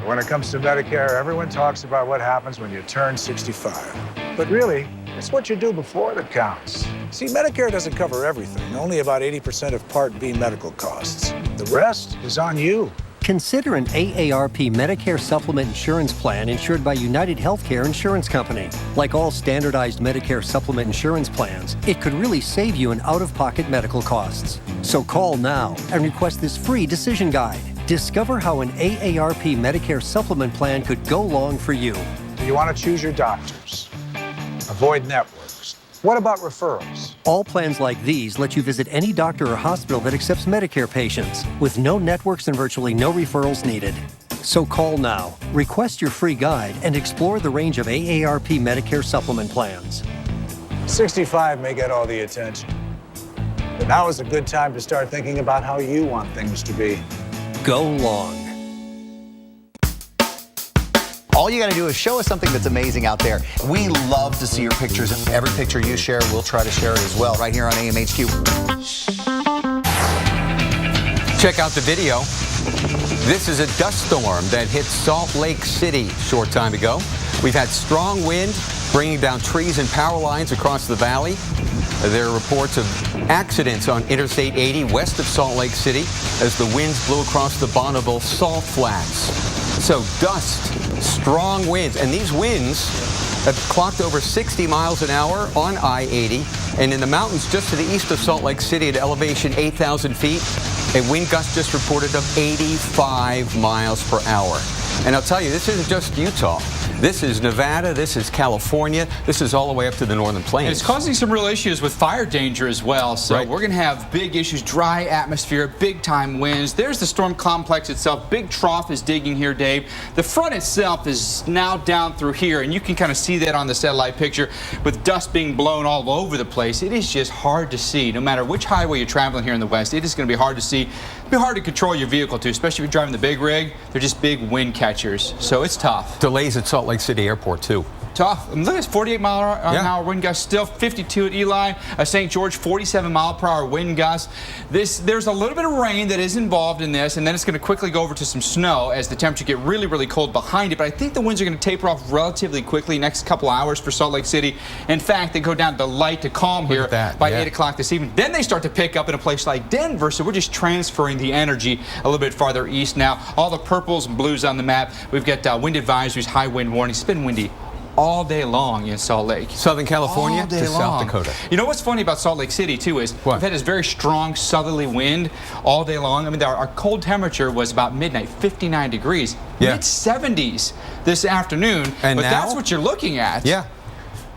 When it comes to Medicare, everyone talks about what happens when you turn 65. But really, it's what you do before that counts. See, Medicare doesn't cover everything, only about 80% of Part B medical costs. The rest is on you.
Consider an AARP Medicare Supplement Insurance Plan insured by United Healthcare Insurance Company. Like all standardized Medicare Supplement Insurance plans, it could really save you in out-of-pocket medical costs. So call now and request this free decision guide. Discover how an AARP Medicare Supplement plan could go long for you.
You want to choose your doctors. Avoid networks. What about referrals?
All plans like these let you visit any doctor or hospital that accepts Medicare patients, with no networks and virtually no referrals needed. So call now, request your free guide, and explore the range of AARP Medicare Supplement plans.
65 may get all the attention, but now is a good time to start thinking about how you want things to be.
Go long.
All you got to do is show us something that's amazing out there. We love to see your pictures, and every picture you share, we'll try to share it as well right here on AMHQ.
Check out the video. This is a dust storm that hit Salt Lake City a short time ago. We've had strong wind bringing down trees and power lines across the valley. There are reports of accidents on Interstate 80 west of Salt Lake City as the winds blew across the Bonneville Salt Flats. So dust, strong winds, and these winds have clocked over 60 miles an hour on I-80. And in the mountains just to the east of Salt Lake City at elevation 8,000 feet, a wind gust just reported of 85 miles per hour. And I'll tell you, this isn't just Utah. This is Nevada, this is California, this is all the way up to the northern plains.
And it's causing some real issues with fire danger as well. So we're going to have big issues, dry atmosphere, big time winds. There's the storm complex itself. Big trough is digging here, Dave. The front itself is now down through here, and you can kind of see that on the satellite picture with dust being blown all over the place. It is just hard to see. No matter which highway you're traveling here in the west, it is going to be hard to see. It'll be hard to control your vehicle too, especially if you're driving the big rig. They're just big wind catchers, so it's tough.
Delays at Salt Lake City Airport too.
Tough. Look at this 48 mile an hour wind gust, still 52 at Eli. St. George, 47 mile per hour wind gust. There's a little bit of rain that is involved in this, and then it's going to quickly go over to some snow as the temperature get really, really cold behind it. But I think the winds are going to taper off relatively quickly next couple hours for Salt Lake City. In fact, they go down to light to calm here by 8 o'clock this evening. Then they start to pick up in a place like Denver, so we're just transferring the energy a little bit farther east now. All the purples and blues on the map. We've got wind advisories, high wind warnings. It's been windy all day long in Salt Lake.
Southern California to South Dakota.
You know what's funny about Salt Lake City too is we've had this very strong southerly wind all day long. I mean, our cold temperature was about midnight, 59 degrees. Mid-70s this afternoon.
And
but
now?
That's what you're looking at.
Yeah.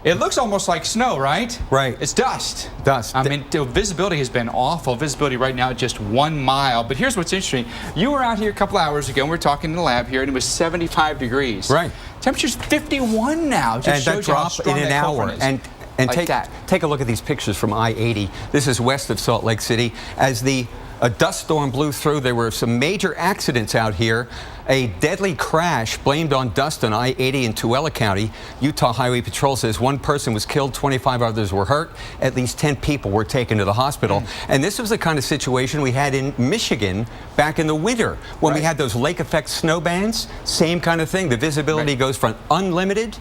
It looks almost like snow, right?
Right.
It's dust.
Dust.
I mean, the visibility has been awful. Visibility right now at just 1 mile. But here's what's interesting. You were out here a couple hours ago, and we were talking in the lab here, and it was 75 degrees.
Right.
Temperature's 51 now. Just
and that dropped in an hour. And
like
take a look at these pictures from I-80. This is west of Salt Lake City. As a dust storm blew through, there were some major accidents out here. A deadly crash blamed on dust on I-80 in Tuella County. Utah Highway Patrol says one person was killed, 25 others were hurt. At least 10 people were taken to the hospital. And this was the kind of situation we had in Michigan back in the winter when we had those lake effect snow bands. Same kind of thing. The visibility goes from unlimited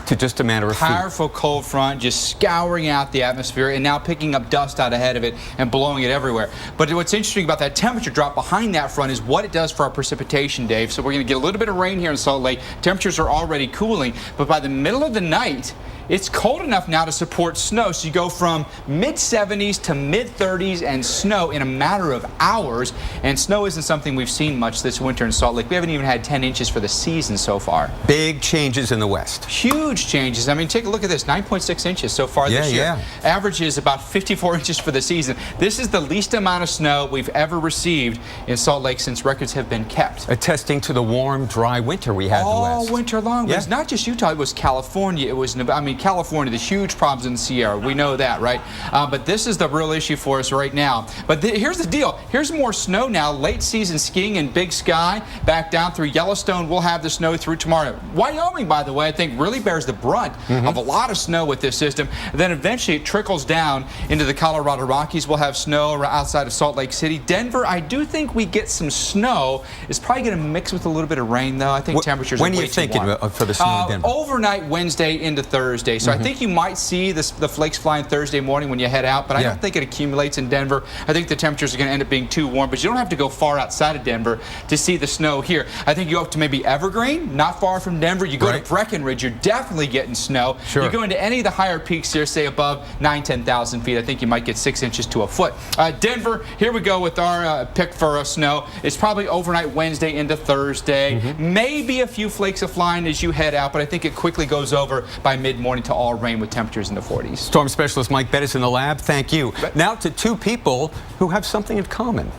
to just a matter of feet.
Powerful cold front just scouring out the atmosphere and now picking up dust out ahead of it and blowing it everywhere. But what's interesting about that temperature drop behind that front is what it does for our precipitation, Dave. So we're going to get a little bit of rain here in Salt Lake. Temperatures are already cooling, but by the middle of the night, it's cold enough now to support snow. So you go from mid-70s to mid-30s and snow in a matter of hours. And snow isn't something we've seen much this winter in Salt Lake. We haven't even had 10 inches for the season so far.
Big changes in the west.
Huge changes. I mean, take a look at this, 9.6 inches so far this year. Average is about 54 inches for the season. This is the least amount of snow we've ever received in Salt Lake since records have been kept.
Attesting to the warm, dry winter we had in the west.
All winter long. But it's not just Utah. It was California. It was, I mean, California, the huge problems in the Sierra. We know that, right? But this is the real issue for us right now. But here's the deal. Here's more snow now. Late season skiing in Big Sky. Back down through Yellowstone. We'll have the snow through tomorrow. Wyoming, by the way, I think really bears the brunt of a lot of snow with this system. And then eventually it trickles down into the Colorado Rockies. We'll have snow outside of Salt Lake City. Denver, I do think we get some snow. It's probably going to mix with a little bit of rain, though. I think temperatures are way too warm.
When are you thinking for the snow in Denver?
Overnight Wednesday into Thursday. So I think you might see the flakes flying Thursday morning when you head out, but I don't think it accumulates in Denver. I think the temperatures are going to end up being too warm, but you don't have to go far outside of Denver to see the snow here. I think you go up to maybe Evergreen, not far from Denver. You go to Breckenridge, you're definitely getting snow. You go into any of the higher peaks here, say above 10,000 feet, I think you might get 6 inches to a foot. Denver, here we go with our pick for snow. It's probably overnight Wednesday into Thursday. Maybe a few flakes of flying as you head out, but I think it quickly goes over by mid-morning to all rain with temperatures in the 40s.
Storm specialist Mike Bettis in the lab, thank you. Now to two people who have something in common.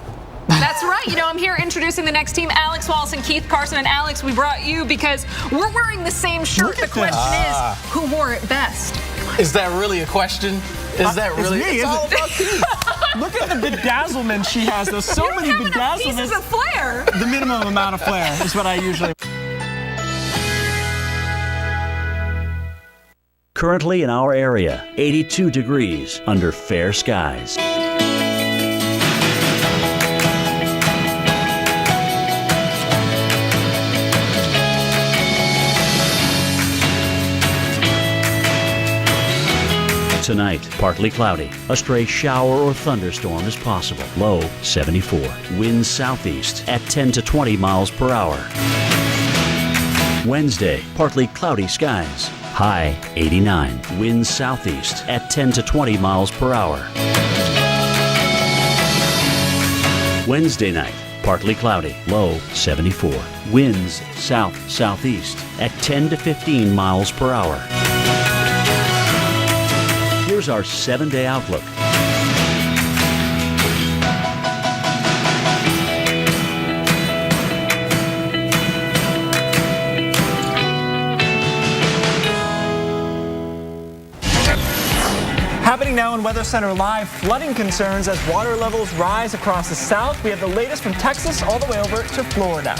That's right. You know, I'm here introducing the next team, Alex Wallace and Keith Carson. And Alex, we brought you because we're wearing the same shirt. The question is, who wore it best?
Is that really a question? Is that really?
It's all about Keith. Look at the bedazzlement she has. There's so many bedazzlements.
Pieces of flair.
The minimum amount of flair is what I usually.
Currently in our area, 82 degrees under fair skies. Tonight, partly cloudy. A stray shower or thunderstorm is possible. Low 74. Winds southeast at 10 to 20 miles per hour. Wednesday, partly cloudy skies. High 89. Winds southeast at 10 to 20 miles per hour. Wednesday night, partly cloudy. Low 74. Winds south-southeast at 10 to 15 miles per hour. Here's our 7-day outlook.
Happening now on Weather Center Live, flooding concerns as water levels rise across the south. We have the latest from Texas all the way over to Florida.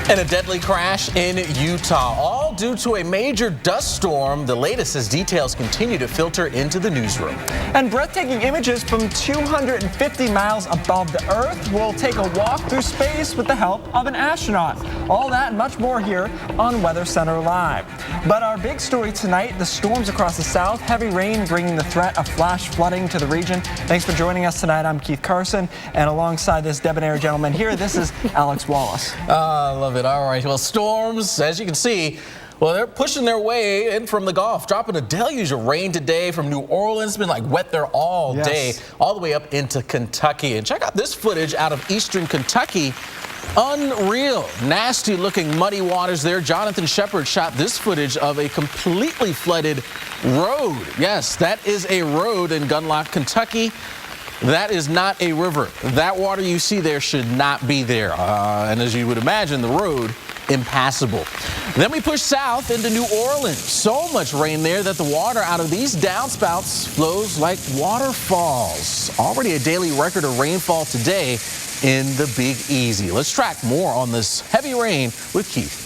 And a deadly crash in Utah, all due to a major dust storm. The latest as details continue to filter into the newsroom.
And breathtaking images from 250 miles above the Earth. We'll take a walk through space with the help of an astronaut. All that and much more here on Weather Center Live. But our big story tonight, the storms across the south, heavy rain bringing the threat of flash flooding to the region. Thanks for joining us tonight. I'm Keith Carson, and alongside this debonair gentleman here, this is Alex Wallace.
I love it. All right. Well, storms, as you can see, well, they're pushing their way in from the Gulf, dropping a deluge of rain today from New Orleans. It's been like wet there all day, all the way up into Kentucky. And check out this footage out of eastern Kentucky. Unreal. Nasty looking muddy waters there. Jonathan Shepard shot this footage of a completely flooded road. Yes, that is a road in Gunlock, Kentucky. That is not a river. That water you see there should not be there. And as you would imagine, the road impassable. Then we push south into New Orleans. So much rain there that the water out of these downspouts flows like waterfalls. Already a daily record of rainfall today in the Big Easy. Let's track more on this heavy rain with Keith.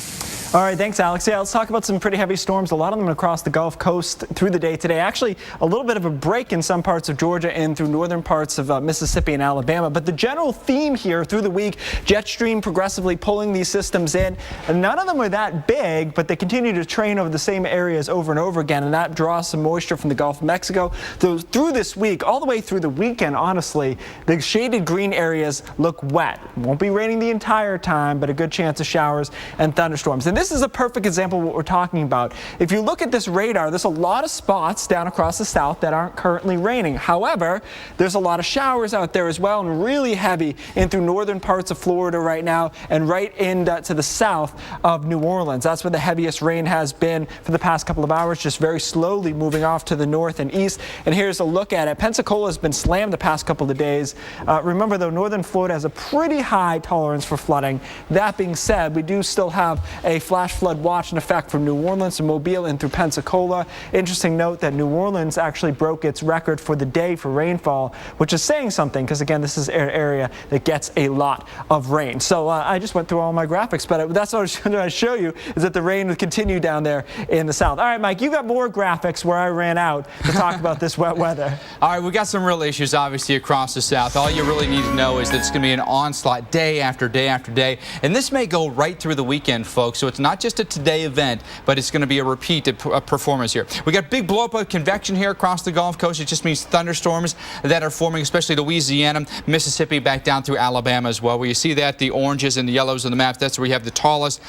All right, thanks, Alex. Yeah, let's talk about some pretty heavy storms, a lot of them across the Gulf Coast through the day today. Actually, a little bit of a break in some parts of Georgia and through northern parts of Mississippi and Alabama. But the general theme here through the week, jet stream progressively pulling these systems in. And none of them are that big, but they continue to train over the same areas over and over again, and that draws some moisture from the Gulf of Mexico. So through this week, all the way through the weekend, honestly, the shaded green areas look wet. It won't be raining the entire time, but a good chance of showers and thunderstorms. And this is a perfect example of what we're talking about. If you look at this radar, there's a lot of spots down across the south that aren't currently raining. However, there's a lot of showers out there as well, and really heavy in through northern parts of Florida right now and right into the south of New Orleans. That's where the heaviest rain has been for the past couple of hours, just very slowly moving off to the north and east. And here's a look at it. Pensacola has been slammed the past couple of days. Remember, though, northern Florida has a pretty high tolerance for flooding. That being said, we do still have a flash flood watch in effect from New Orleans to Mobile and through Pensacola. Interesting note that New Orleans actually broke its record for the day for rainfall, which is saying something because, again, this is an area that gets a lot of rain. So I just went through all my graphics, but that's what I was trying to show you, is that the rain will continue down there in the south. All right, Mike, you got more graphics where I ran out to talk about this wet weather.
All right, we got some real issues, obviously, across the south. All you really need to know is that it's going to be an onslaught day after day after day, and this may go right through the weekend, folks. So it's not just a today event, but it's going to be a repeat performance here. We got big blow up of convection here across the Gulf Coast. It just means thunderstorms that are forming, especially Louisiana, Mississippi, back down through Alabama as well. Where you see that, the oranges and the yellows on the map, that's where we have the tallest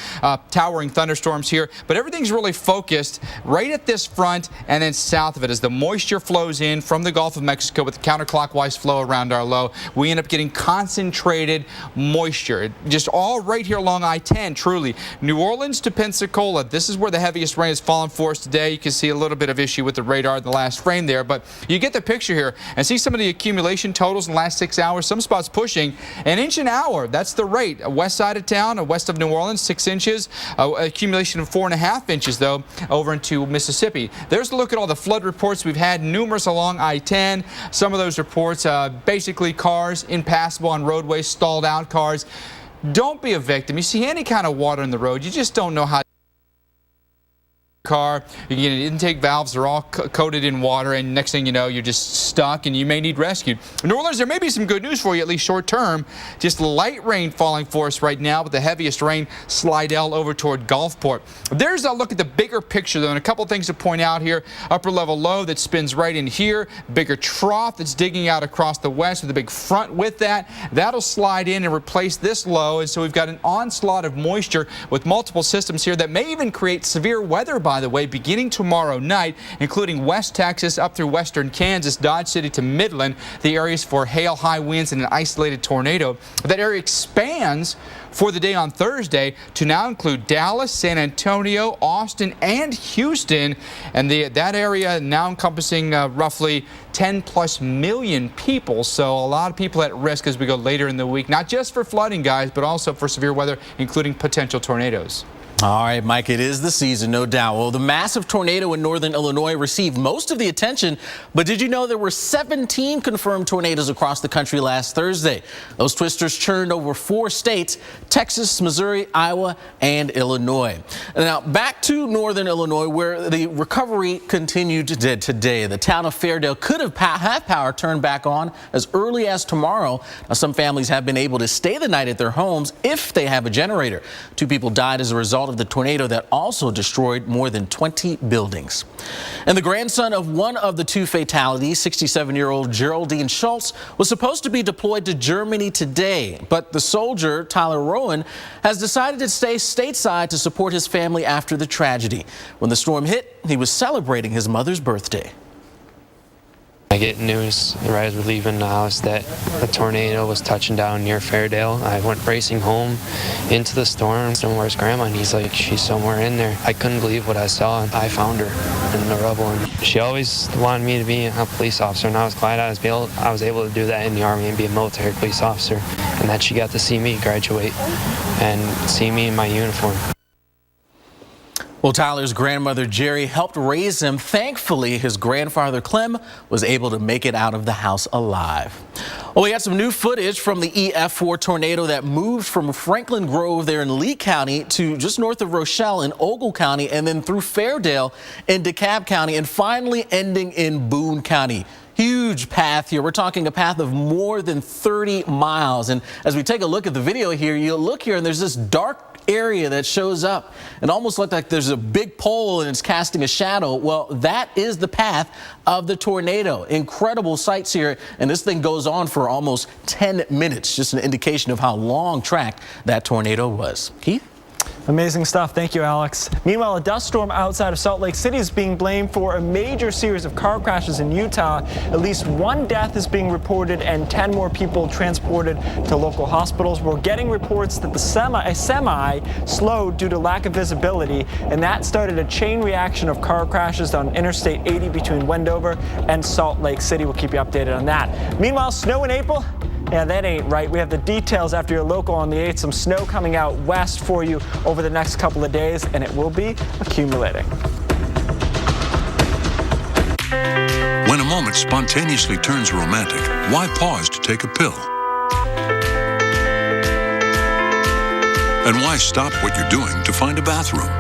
towering thunderstorms here. But everything's really focused right at this front and then south of it as the moisture flows in from the Gulf of Mexico with the counterclockwise flow around our low. We end up getting concentrated moisture, just all right here along I-10, truly. New Orleans to Pensacola, this is where the heaviest rain has fallen for us today. You can see a little bit of issue with the radar in the last frame there, but you get the picture here and see some of the accumulation totals in the last 6 hours. Some spots pushing an inch an hour. That's the rate. West side of town, west of New Orleans, 6 inches. Accumulation of 4.5 inches, though, over into Mississippi. There's a look at all the flood reports we've had, numerous along I-10. Some of those reports, basically cars impassable on roadways, stalled out cars. Don't be a victim. You see any kind of water in the road, you just don't know how car. You get intake valves, they're all coated in water, and next thing you know, you're just stuck and you may need rescued. New Orleans, there may be some good news for you, at least short term. Just light rain falling for us right now, with the heaviest rain Slidell over toward Gulfport. There's a look at the bigger picture, though, and a couple things to point out here. Upper level low that spins right in here, bigger trough that's digging out across the west with a big front with that. That'll slide in and replace this low, and so we've got an onslaught of moisture with multiple systems here that may even create severe weather, by the way, beginning tomorrow night, including West Texas up through western Kansas, Dodge City to Midland, the areas for hail, high winds, and an isolated tornado. That area expands for the day on Thursday to now include Dallas, San Antonio, Austin, and Houston, and that area now encompassing roughly 10+ million people. So a lot of people at risk as we go later in the week, not just for flooding, guys, but also for severe weather, including potential tornadoes.
All right, Mike, it is the season, no doubt. Well, the massive tornado in northern Illinois received most of the attention, but did you know there were 17 confirmed tornadoes across the country last Thursday? Those twisters churned over 4 states, Texas, Missouri, Iowa, and Illinois. Now, back to northern Illinois, where the recovery continued today. The town of Fairdale could have power turned back on as early as tomorrow. Now, some families have been able to stay the night at their homes if they have a generator. 2 people died as a result of the tornado that also destroyed more than 20 buildings. And the grandson of one of the 2 fatalities, 67-year-old Geraldine Schultz, was supposed to be deployed to Germany today, but the soldier, Tyler Rowan, has decided to stay stateside to support his family after the tragedy. When the storm hit, he was celebrating his mother's birthday.
I get news right as we're leaving the house that a tornado was touching down near Fairdale. I went racing home into the storm. Where's Grandma? And he's like, she's somewhere in there. I couldn't believe what I saw. I found her in the rubble. And she always wanted me to be a police officer, and I was glad I was able to do that in the Army and be a military police officer, and that she got to see me graduate and see me in my uniform.
Well, Tyler's grandmother, Jerry, helped raise him. Thankfully, his grandfather, Clem, was able to make it out of the house alive. Well, we got some new footage from the EF4 tornado that moved from Franklin Grove there in Lee County to just north of Rochelle in Ogle County, and then through Fairdale in DeKalb County, and finally ending in Boone County. Huge path here. We're talking a path of more than 30 miles. And as we take a look at the video here, you'll look here and there's this dark area that shows up. It almost looks like there's a big pole and it's casting a shadow. Well, that is the path of the tornado. Incredible sights here, and this thing goes on for almost 10 minutes. Just an indication of how long tracked that tornado was. Keith?
Amazing stuff. Thank you, Alex. Meanwhile, a dust storm outside of Salt Lake City is being blamed for a major series of car crashes in Utah. At least 1 death is being reported and 10 more people transported to local hospitals. We're getting reports that a semi slowed due to lack of visibility, and that started a chain reaction of car crashes on Interstate 80 between Wendover and Salt Lake City. We'll keep you updated on that. Meanwhile, snow in April? Yeah, that ain't right. We have the details after your local on the 8th. Some snow coming out west for you over the next couple of days, and it will be accumulating.
When a moment spontaneously turns romantic, why pause to take a pill? And why stop what you're doing to find a bathroom?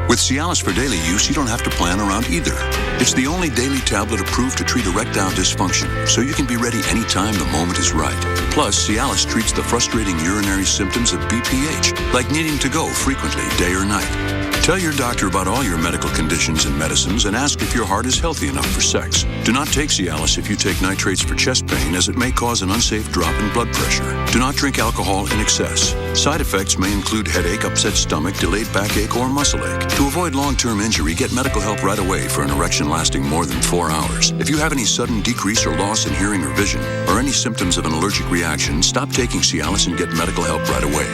With Cialis for daily use, you don't have to plan around either. It's the only daily tablet approved to treat erectile dysfunction, so you can be ready anytime the moment is right. Plus, Cialis treats the frustrating urinary symptoms of BPH, like needing to go frequently, day or night. Tell your doctor about all your medical conditions and medicines and ask if your heart is healthy enough for sex. Do not take Cialis if you take nitrates for chest pain, as it may cause an unsafe drop in blood pressure. Do not drink alcohol in excess. Side effects may include headache, upset stomach, delayed backache, or muscle ache. To avoid long-term injury, get medical help right away for an erection lasting more than 4 hours. If you have any sudden decrease or loss in hearing or vision, or any symptoms of an allergic reaction, stop taking Cialis and get medical help right away.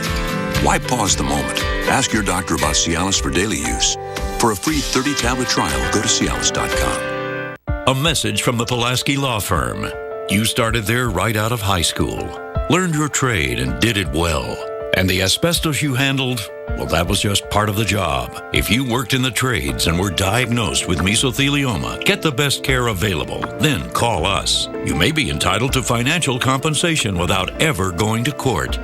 Why pause the moment? Ask your doctor about Cialis for daily use. For a free 30-tablet trial, go to Cialis.com.
A message from the Pulaski Law Firm. You started there right out of high school, learned your trade and did it well. And the asbestos you handled, well, that was just part of the job. If you worked in the trades and were diagnosed with mesothelioma, get the best care available. Then call us. You may be entitled to financial compensation without ever going to court.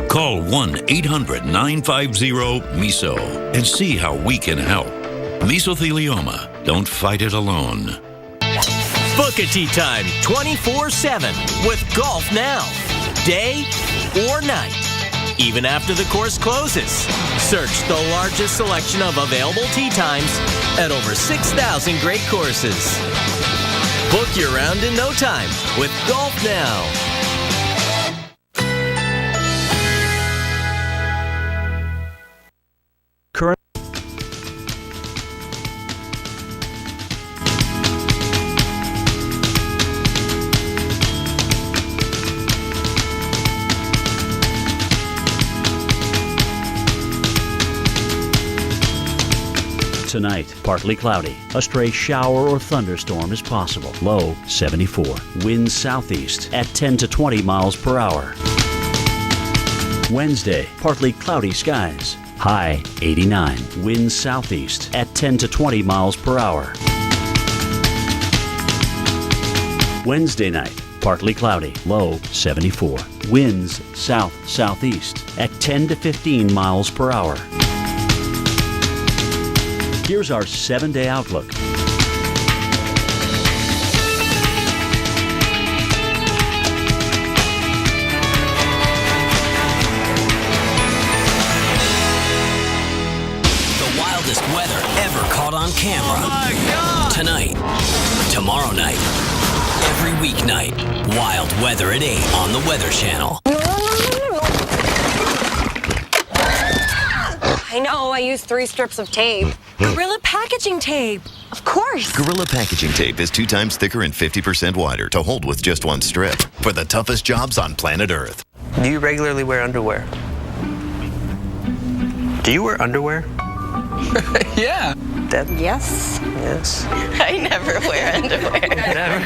Call 1-800-950-MESO and see how we can help. Mesothelioma. Don't fight it alone.
Book a tee time 24/7 with Golf Now. Day or night, even after the course closes. Search the largest selection of available tee times at over 6,000 great courses. Book your round in no time with Golf Now.
Current Tonight, partly cloudy. A stray shower or thunderstorm is possible. Low 74. Winds southeast at 10 to 20 miles per hour. Wednesday, partly cloudy skies. High 89. Winds southeast at 10 to 20 miles per hour. Wednesday night, partly cloudy. Low 74. Winds south-southeast at 10 to 15 miles per hour. Here's our 7-day outlook.
The wildest weather ever caught on camera. Oh my God! Tonight, tomorrow night, every weeknight, wild weather at 8 on the Weather Channel.
I know, I used 3 strips of tape. Gorilla packaging tape. Of course.
Gorilla packaging tape is 2 times thicker and 50% wider to hold with just 1 strip for the toughest jobs on planet Earth.
Do you regularly wear underwear? Do you wear underwear? Yeah. Deb?
Yes.
Yes.
I never wear underwear.
Never.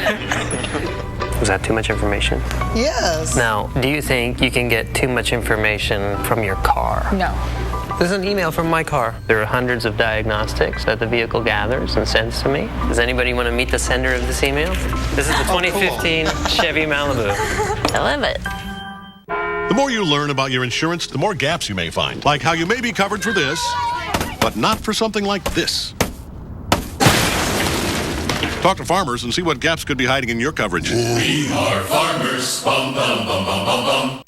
Was that too much information?
Yes.
Now, do you think you can get too much information from your car?
No.
This is an email from my car. There are hundreds of diagnostics that the vehicle gathers and sends to me. Does anybody want to meet the sender of this email? This is the 2015 Chevy Malibu.
I love it.
The more you learn about your insurance, the more gaps you may find. Like how you may be covered for this, but not for something like this. Talk to farmers and see what gaps could be hiding in your coverage.
We are farmers. Bum, bum, bum, bum, bum, bum.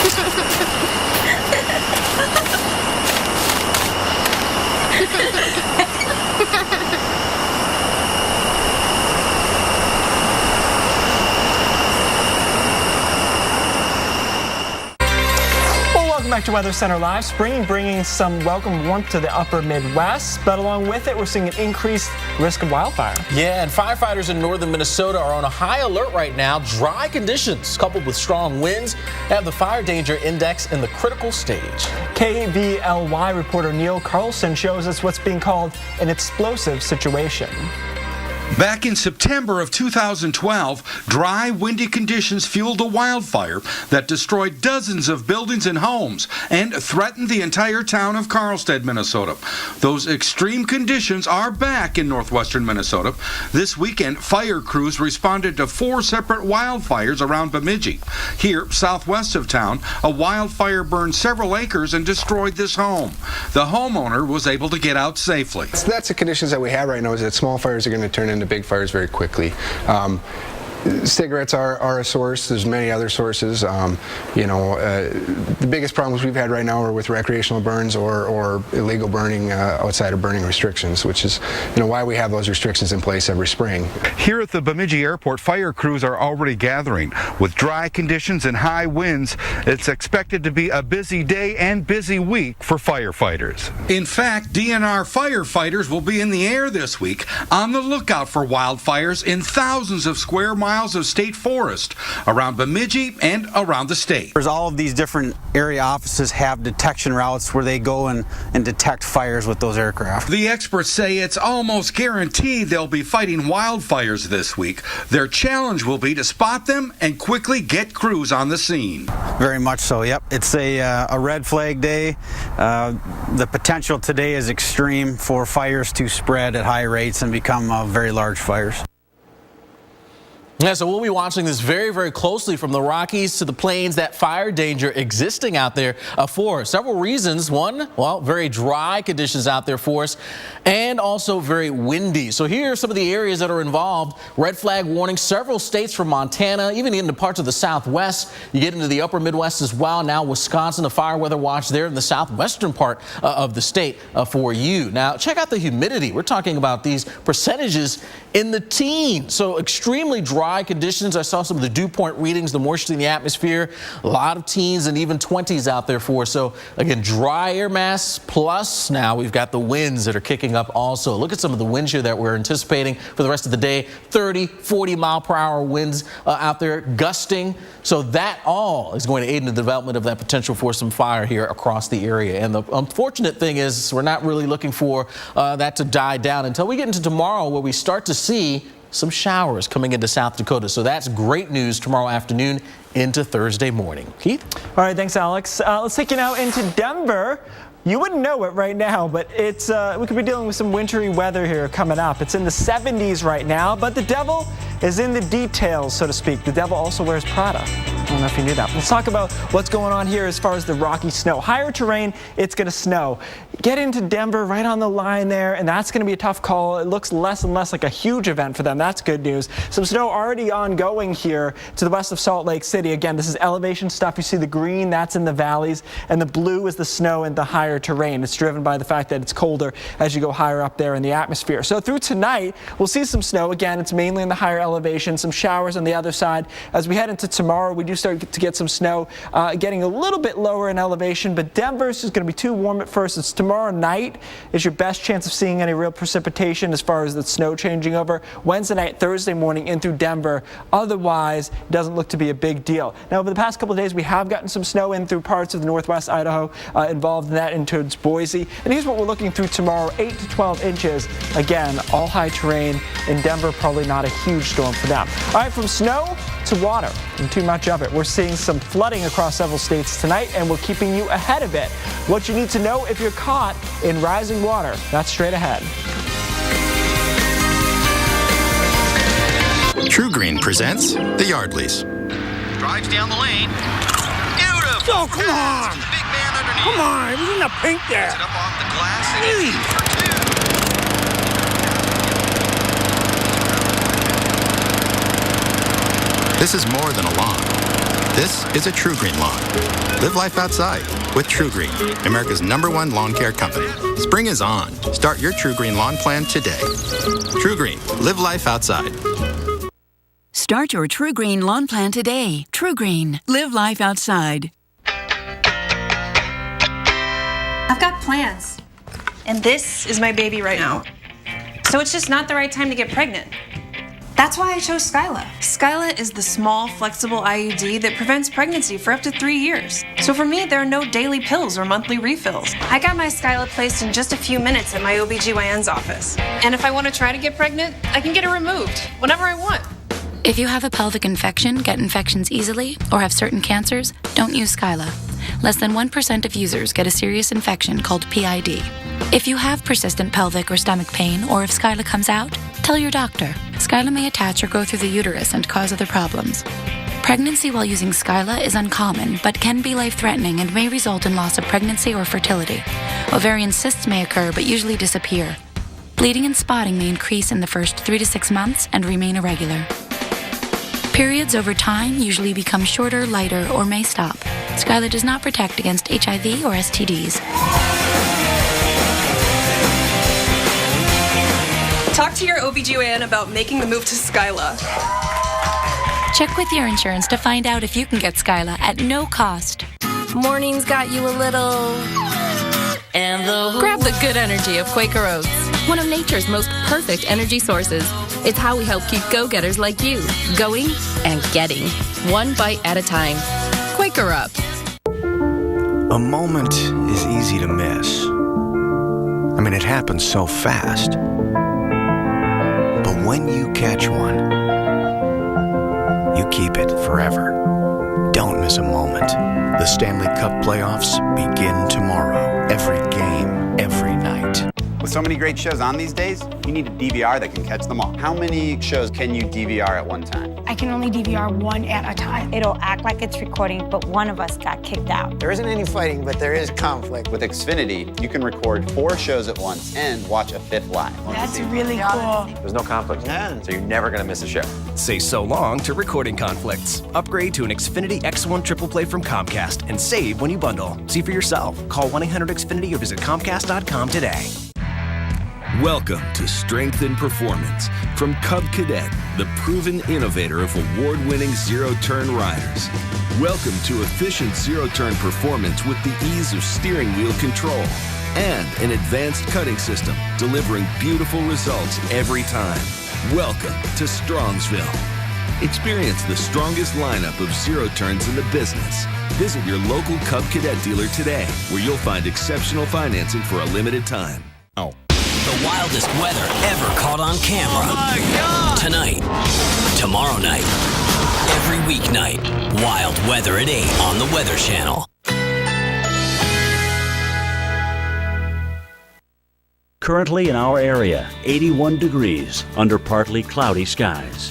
Welcome back to Weather Center Live. Spring bringing some welcome warmth to the upper Midwest, but along with it, we're seeing an increased risk of wildfire.
Yeah, and firefighters in northern Minnesota are on a high alert right now. Dry conditions coupled with strong winds have the fire danger index in the critical stage.
KVLY reporter Neil Carlson shows us what's being called an explosive situation.
Back in September of 2012, dry, windy conditions fueled a wildfire that destroyed dozens of buildings and homes and threatened the entire town of Carlstead, Minnesota. Those extreme conditions are back in northwestern Minnesota. This weekend, fire crews responded to 4 separate wildfires around Bemidji. Here, southwest of town, a wildfire burned several acres and destroyed this home. The homeowner was able to get out safely.
So that's the conditions that we have right now, is that small fires are going to turn into big fires very quickly. Cigarettes are a source. There's many other sources. The biggest problems we've had right now are with recreational burns or illegal burning outside of burning restrictions, which is why we have those restrictions in place every spring.
Here at the Bemidji Airport, fire crews are already gathering. With dry conditions and high winds, it's expected to be a busy day and busy week for firefighters.
In fact, DNR firefighters will be in the air this week on the lookout for wildfires in thousands of square miles of state forest around Bemidji and around the state.
All of these different area offices have detection routes where they go and detect fires with those aircraft.
The experts say it's almost guaranteed they'll be fighting wildfires this week. Their challenge will be to spot them and quickly get crews on the scene.
Very much so, yep. It's a red flag day. The potential today is extreme for fires to spread at high rates and become very large fires.
Yeah, so we'll be watching this very, very closely from the Rockies to the Plains, that fire danger existing out there for several reasons. One, well, very dry conditions out there for us, and also very windy. So here are some of the areas that are involved. Red flag warning, several states from Montana, even into parts of the Southwest. You get into the upper Midwest as well. Now Wisconsin, a fire weather watch there in the southwestern part of the state for you. Now check out the humidity. We're talking about these percentages in the teens. So extremely dry conditions. I saw some of the dew point readings, the moisture in the atmosphere, a lot of teens and even 20s out there for us. So again, dry air mass, plus now we've got the winds that are kicking up also. Look at some of the winds here that we're anticipating for the rest of the day. 30, 40 mile per hour winds out there, gusting. So that all is going to aid in the development of that potential for some fire here across the area. And the unfortunate thing is we're not really looking for that to die down until we get into tomorrow, where we start to see some showers coming into South Dakota. So that's great news tomorrow afternoon into Thursday morning. Keith?
All right, thanks, Alex. Let's take you now into Denver. You wouldn't know it right now, but it's we could be dealing with some wintry weather here coming up. It's in the 70s right now, but the devil is in the details, so to speak. The devil also wears Prada. I don't know if you knew that. Let's talk about what's going on here as far as the rocky snow. Higher terrain, it's going to snow. Get into Denver right on the line there, and that's going to be a tough call. It looks less and less like a huge event for them. That's good news. Some snow already ongoing here to the west of Salt Lake City. Again, this is elevation stuff. You see the green, that's in the valleys, and the blue is the snow in the higher terrain. It's driven by the fact that it's colder as you go higher up there in the atmosphere. So through tonight, we'll see some snow. Again, it's mainly in the higher elevation, some showers on the other side. As we head into tomorrow, we do start to get some snow getting a little bit lower in elevation, but Denver's is going to be too warm at first. It's tomorrow night is your best chance of seeing any real precipitation as far as the snow changing over. Wednesday night, Thursday morning in through Denver. Otherwise, it doesn't look to be a big deal. Now, over the past couple of days, we have gotten some snow in through parts of the northwest Idaho, involved in that into Boise. And here's what we're looking through tomorrow, 8 to 12 inches. Again, all high terrain in Denver, probably not a huge storm for them. All right, from snow to water, and too much of it. We're seeing some flooding across several states tonight, and we're keeping you ahead of it. What you need to know if you're caught in rising water, that's straight ahead.
True Green presents the Yardleys.
Drives down the lane. Beautiful.
Oh, come on.
Big man underneath.
Come on, it was in the pink there.
Puts it up off the glass and it's in for two.
This is more than a lawn. This is a True Green lawn. Live life outside with True Green, America's #1 lawn care company. Spring is on. Start your True Green lawn plan today. True Green, live life outside.
Start your True Green lawn plan today. True Green, live life outside.
I've got plans. And this is my baby right now. So it's just not the right time to get pregnant. That's why I chose Skyla. Skyla is the small, flexible IUD that prevents pregnancy for up to 3 years. So for me, there are no daily pills or monthly refills. I got my Skyla placed in just a few minutes at my OBGYN's office. And if I want to try to get pregnant, I can get it removed whenever I want.
If you have a pelvic infection, get infections easily, or have certain cancers, don't use Skyla. Less than 1% of users get a serious infection called PID. If you have persistent pelvic or stomach pain, or if Skyla comes out, tell your doctor. Skyla may attach or go through the uterus and cause other problems. Pregnancy while using Skyla is uncommon, but can be life-threatening and may result in loss of pregnancy or fertility. Ovarian cysts may occur, but usually disappear. Bleeding and spotting may increase in the first 3 to 6 months and remain irregular. Periods over time usually become shorter, lighter, or may stop. Skyla does not protect against HIV or STDs.
Talk to your OBGYN about making the move to Skyla.
Check with your insurance to find out if you can get Skyla at no cost.
Morning's got you a little...
Grab the good energy of Quaker Oats, one of nature's most perfect energy sources. It's how we help keep go-getters like you going and getting, one bite at a time. Quaker Up.
A moment is easy to miss. I mean, it happens so fast. But when you catch one, you keep it forever. Don't miss a moment. The Stanley Cup playoffs begin tomorrow. Every game, every night.
With so many great shows on these days, you need a DVR that can catch them all. How many shows can you DVR at one time?
I can only DVR one at a time.
It'll act like it's recording, but one of us got kicked out.
There isn't any fighting, but there is conflict. With Xfinity, you can record 4 shows at once and watch a 5th live.
That's really cool.
There's no conflict, so you're never going to miss a show.
Say so long to recording conflicts. Upgrade to an Xfinity X1 Triple Play from Comcast and save when you bundle. See for yourself. Call 1-800-XFINITY or visit Comcast.com today.
Welcome to Strength and Performance from Cub Cadet, the proven innovator of award-winning zero-turn riders. Welcome to efficient zero-turn performance with the ease of steering wheel control and an advanced cutting system, delivering beautiful results every time. Welcome to Strongsville. Experience the strongest lineup of zero-turns in the business. Visit your local Cub Cadet dealer today, where you'll find exceptional financing for a limited time.
The wildest weather ever caught on camera. Oh my God! Tonight, tomorrow night, every weeknight. Wild weather at 8 on the Weather Channel.
Currently in our area, 81 degrees under partly cloudy skies.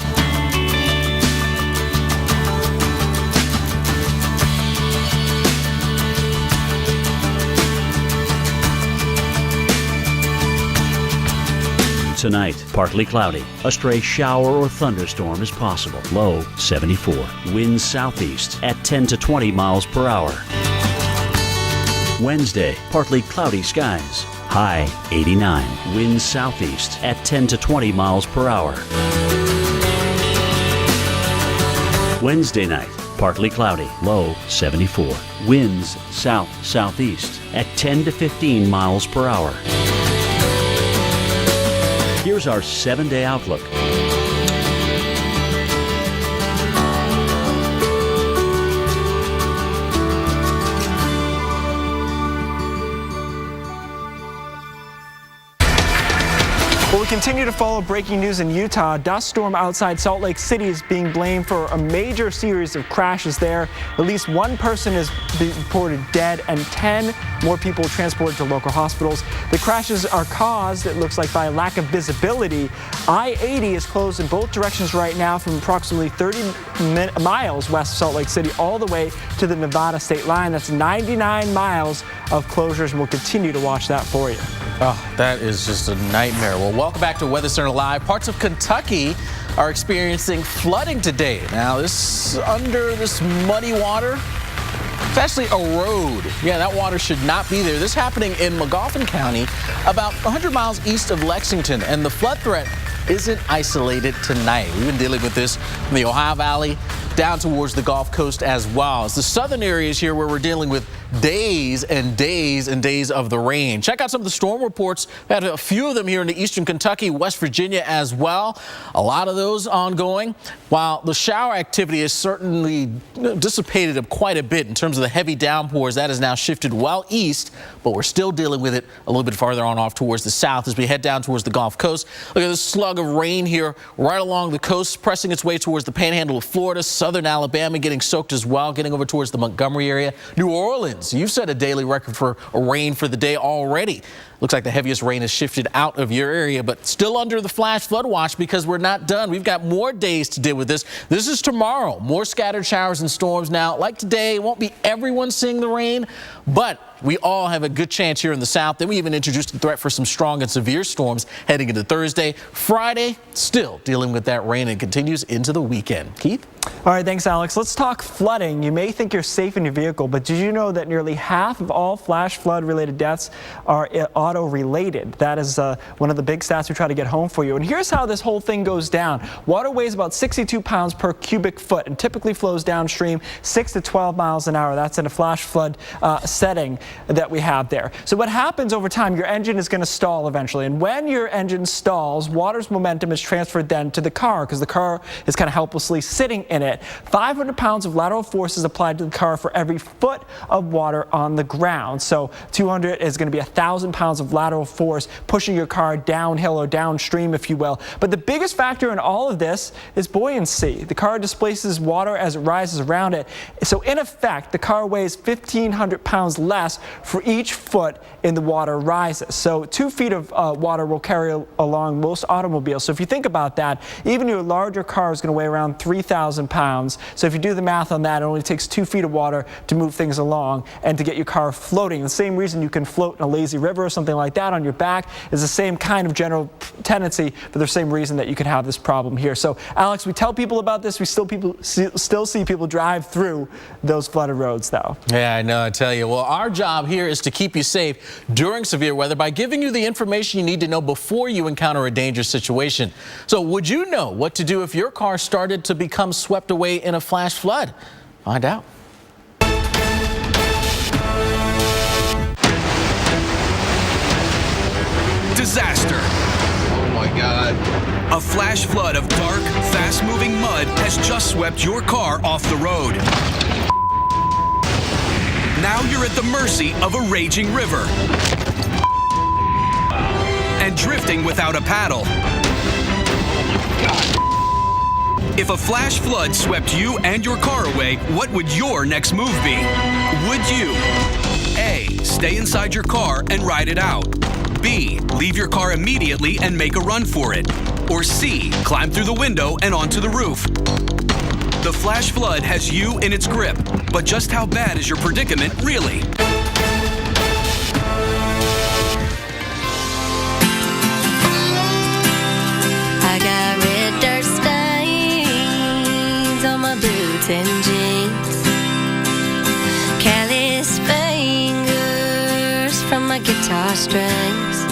Tonight, partly cloudy. A stray shower or thunderstorm is possible. Low 74. Winds southeast at 10 to 20 miles per hour. Wednesday, partly cloudy skies. High 89. Winds southeast at 10 to 20 miles per hour. Wednesday night, partly cloudy. Low 74. Winds south-southeast at 10 to 15 miles per hour. Here's our 7-day outlook.
Well, we continue to follow breaking news in Utah. A dust storm outside Salt Lake City is being blamed for a major series of crashes there. At least one person is reported dead and 10 more people transported to local hospitals. The crashes are caused, it looks like, by a lack of visibility. I-80 is closed in both directions right now from approximately 30 miles west of Salt Lake City all the way to the Nevada state line. That's 99 miles of closures, and we'll continue to watch that for you.
Oh, that is just a nightmare. Well, welcome back to Weather Center Live. Parts of Kentucky are experiencing flooding today. Now, this under this muddy water, it's actually a road. Yeah, that water should not be there. This happening in Magoffin County, about 100 miles east of Lexington, and the flood threat isn't isolated tonight. We've been dealing with this from the Ohio Valley down towards the Gulf Coast as well. It's the southern areas here where we're dealing with days and days and days of the rain. Check out some of the storm reports. We had a few of them here in the eastern Kentucky, West Virginia as well. A lot of those ongoing. While the shower activity has certainly dissipated quite a bit in terms of the heavy downpours, that has now shifted well east, but we're still dealing with it a little bit farther on off towards the south as we head down towards the Gulf Coast. Look at this slug of rain here right along the coast, pressing its way towards the panhandle of Florida, southern Alabama getting soaked as well, getting over towards the Montgomery area. New Orleans, you've set a daily record for rain for the day already. Looks like the heaviest rain has shifted out of your area, but still under the flash flood watch because we're not done. We've got more days to deal with this. This is tomorrow. More scattered showers and storms. Now, like today, it won't be everyone seeing the rain, but we all have a good chance here in the south. Then we even introduced the threat for some strong and severe storms heading into Thursday. Friday, still dealing with that rain and continues into the weekend. Keith?
All right, thanks, Alex. Let's talk flooding. You may think you're safe in your vehicle, but did you know that nearly half of all flash flood-related deaths are auto-related? That is one of the big stats we try to get home for you. And here's how this whole thing goes down. Water weighs about 62 pounds per cubic foot and typically flows downstream 6 to 12 miles an hour. That's in a flash flood setting that we have there. So what happens over time, your engine is going to stall eventually. And when your engine stalls, water's momentum is transferred then to the car because the car is kind of helplessly sitting in it. 500 pounds of lateral force is applied to the car for every foot of water on the ground. So 200 is going to be 1,000 pounds of lateral force pushing your car downhill or downstream, if you will. But the biggest factor in all of this is buoyancy. The car displaces water as it rises around it. So in effect, the car weighs 1,500 pounds less for each foot in the water rises. So 2 feet of water will carry along most automobiles. So if you think about that, even your larger car is going to weigh around 3,000 pounds. So if you do the math on that, it only takes 2 feet of water to move things along and to get your car floating. The same reason you can float in a lazy river or something like that on your back is the same kind of general tendency for the same reason that you could have this problem here. So Alex, we tell people about this. We still see people drive through those flooded roads though.
Yeah, I know, I tell you. Well, our job here is to keep you safe during severe weather by giving you the information you need to know before you encounter a dangerous situation. So would you know what to do if your car started to become swept away in a flash flood? Find out.
Disaster.
Oh my God.
A flash flood of dark, fast-moving mud has just swept your car off the road. Now you're at the mercy of a raging river and drifting without a paddle. If a flash flood swept you and your car away, what would your next move be? Would you A, stay inside your car and ride it out? B, leave your car immediately and make a run for it? Or C, climb through the window and onto the roof? The flash flood has you in its grip, but just how bad is your predicament really?
I got red dirt stains on my boots and jeans, callous fingers from my guitar strings,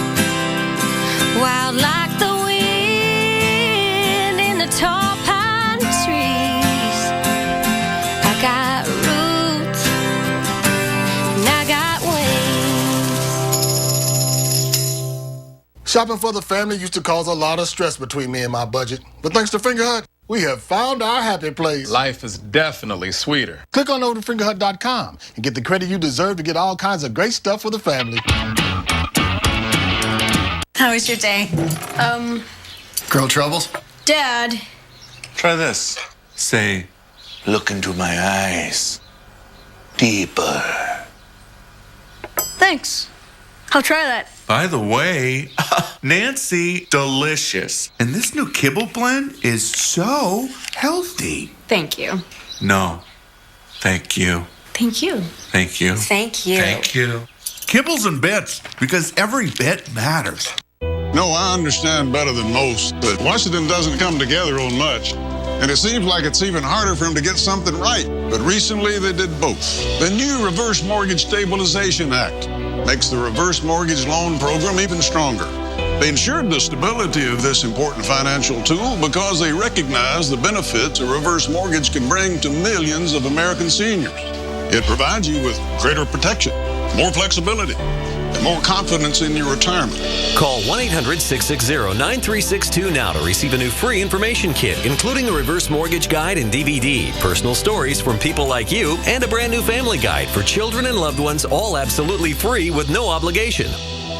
wild like the wind in the tall pine trees. I got roots and I got wings.
Shopping for the family used to cause a lot of stress between me and my budget. But thanks to Fingerhut, we have found our happy place.
Life is definitely sweeter.
Click on over to fingerhut.com and get the credit you deserve to get all kinds of great stuff for the family.
How was your day?
Girl troubles?
Dad.
Try this. Say, look into my eyes. Deeper.
Thanks. I'll try that.
By the way, Nancy, delicious. And this new kibble blend is so healthy.
Thank you.
No. Thank you.
Thank you.
Thank you.
Thank you.
Thank you. Kibbles and bits, because every bit matters.
No, I understand better than most that Washington doesn't come together on much. And it seems like it's even harder for him to get something right. But recently they did both. The new Reverse Mortgage Stabilization Act makes the reverse mortgage loan program even stronger. They ensured the stability of this important financial tool because they recognize the benefits a reverse mortgage can bring to millions of American seniors. It provides you with greater protection, more flexibility, and more confidence in your retirement.
Call 1-800-660-9362 now to receive a new free information kit, including a reverse mortgage guide and DVD, personal stories from people like you, and a brand new family guide for children and loved ones, all absolutely free with no obligation.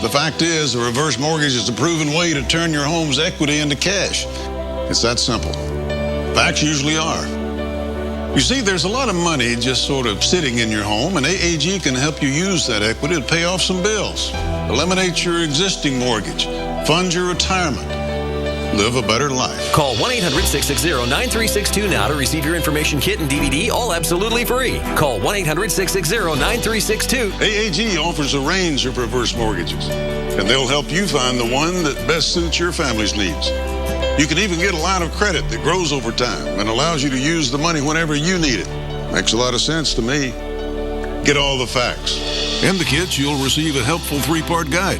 The fact is, a reverse mortgage is a proven way to turn your home's equity into cash. It's that simple. Facts usually are. You see, there's a lot of money just sort of sitting in your home, and AAG can help you use that equity to pay off some bills, eliminate your existing mortgage, fund your retirement, live a better life.
Call 1-800-660-9362 now to receive your information kit and DVD, all absolutely free. Call 1-800-660-9362.
AAG offers a range of reverse mortgages, and they'll help you find the one that best suits your family's needs. You can even get a line of credit that grows over time and allows you to use the money whenever you need it. Makes a lot of sense to me. Get all the facts. In the kits, you'll receive a helpful 3-part guide.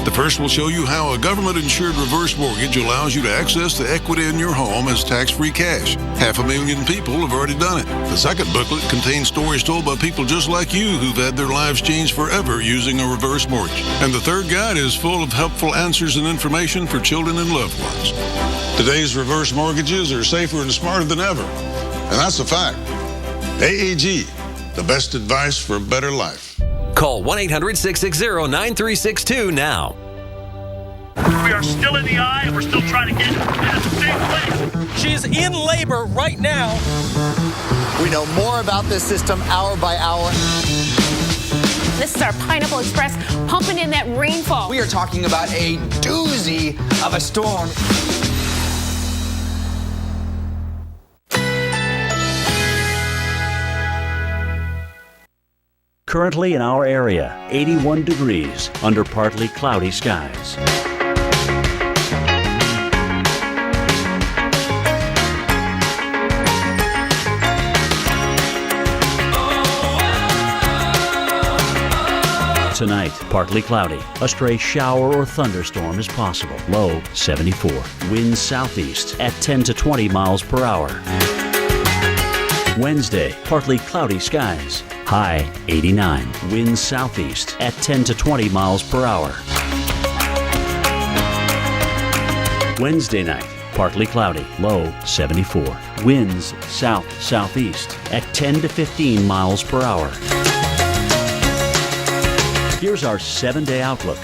The first will show you how a government-insured reverse mortgage allows you to access the equity in your home as tax-free cash. 500,000 people have already done it. The second booklet contains stories told by people just like you who've had their lives changed forever using a reverse mortgage. And the third guide is full of helpful answers and information for children and loved ones. Today's reverse mortgages are safer and smarter than ever. And that's a fact. AAG, the best advice for a better life.
Call 1-800-660-9362 now.
We are still in the eye, and we're still trying to get in a safe place.
She is in labor right now.
We know more about this system hour by hour.
This is our Pineapple Express pumping in that rainfall.
We are talking about a doozy of a storm.
Currently in our area, 81 degrees under partly cloudy skies. Tonight, partly cloudy. A stray shower or thunderstorm is possible. Low 74. Winds southeast at 10 to 20 miles per hour. Wednesday, partly cloudy skies. High 89. Winds southeast at 10 to 20 miles per hour. Wednesday night, partly cloudy. Low 74. Winds south-southeast at 10 to 15 miles per hour. Here's our 7-day outlook.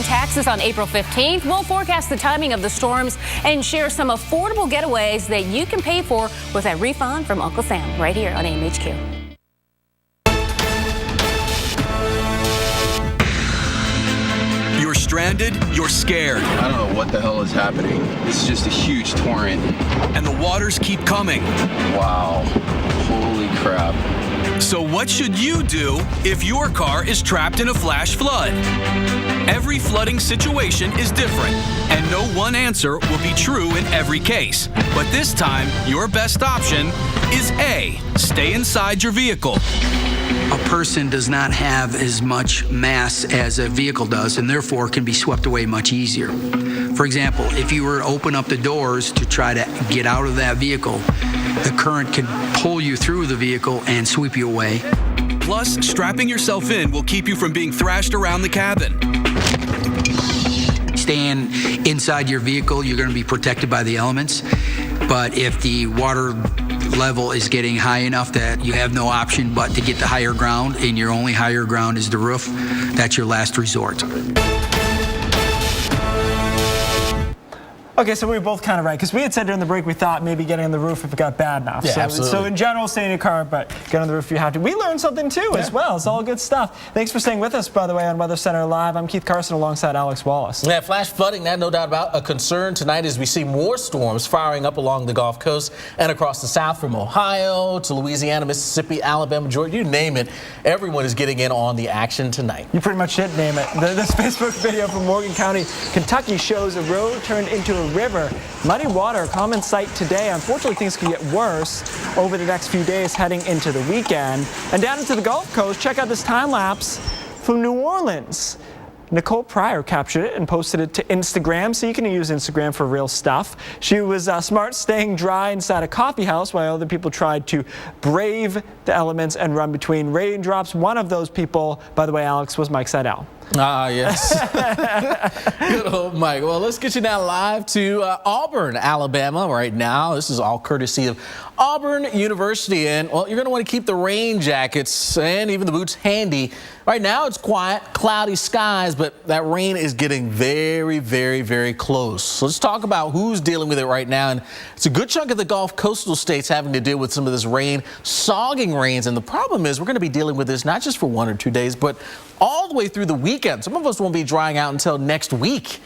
Taxes on April 15th. We'll forecast the timing of the storms and share some affordable getaways that you can pay for with that refund from Uncle Sam right here on AMHQ.
You're stranded, you're scared.
I don't know what the hell is happening. This is just a huge torrent.
And the waters keep coming.
Wow. Holy crap.
So what should you do if your car is trapped in a flash flood? Every flooding situation is different, and no one answer will be true in every case. But this time, your best option is A, stay inside your vehicle.
A person does not have as much mass as a vehicle does, and therefore can be swept away much easier. For example, if you were to open up the doors to try to get out of that vehicle, the current could pull you through the vehicle and sweep you away.
Plus, strapping yourself in will keep you from being thrashed around the cabin.
Staying inside your vehicle, you're going to be protected by the elements. But if the water level is getting high enough that you have no option but to get to higher ground, and your only higher ground is the roof, that's your last resort.
Okay, so we were both kind of right, because we had said during the break we thought maybe getting on the roof if it got bad enough.
Yeah,
so in general, stay in your car, but get on the roof if you have to. We learned something too as well. It's all good stuff. Thanks for staying with us, by the way, on Weather Center Live. I'm Keith Carson alongside Alex Wallace.
Yeah, flash flooding, that no doubt about a concern tonight as we see more storms firing up along the Gulf Coast and across the south from Ohio to Louisiana, Mississippi, Alabama, Georgia, you name it. Everyone is getting in on the action tonight.
You pretty much did name it. This Facebook video from Morgan County, Kentucky shows a road turned into a river. Muddy water, a common sight today. Unfortunately, things could get worse over the next few days heading into the weekend. And down into the Gulf Coast, check out this time lapse from New Orleans. Nicole Pryor captured it and posted it to Instagram, so you can use Instagram for real stuff. She was smart staying dry inside a coffee house while other people tried to brave the elements and run between raindrops. One of those people, by the way, Alex, was Mike Seidel.
Ah, yes. Good old Mike. Well, let's get you now live to Auburn, Alabama right now. This is all courtesy of Auburn University. And, well, you're going to want to keep the rain jackets and even the boots handy. Right now, it's quiet, cloudy skies, but that rain is getting very, very, very close. So let's talk about who's dealing with it right now. And it's a good chunk of the Gulf coastal states having to deal with some of this rain, sogging rains. And the problem is we're going to be dealing with this not just for 1 or 2 days, but all the way through the weekend. Some of us won't be drying out until next week.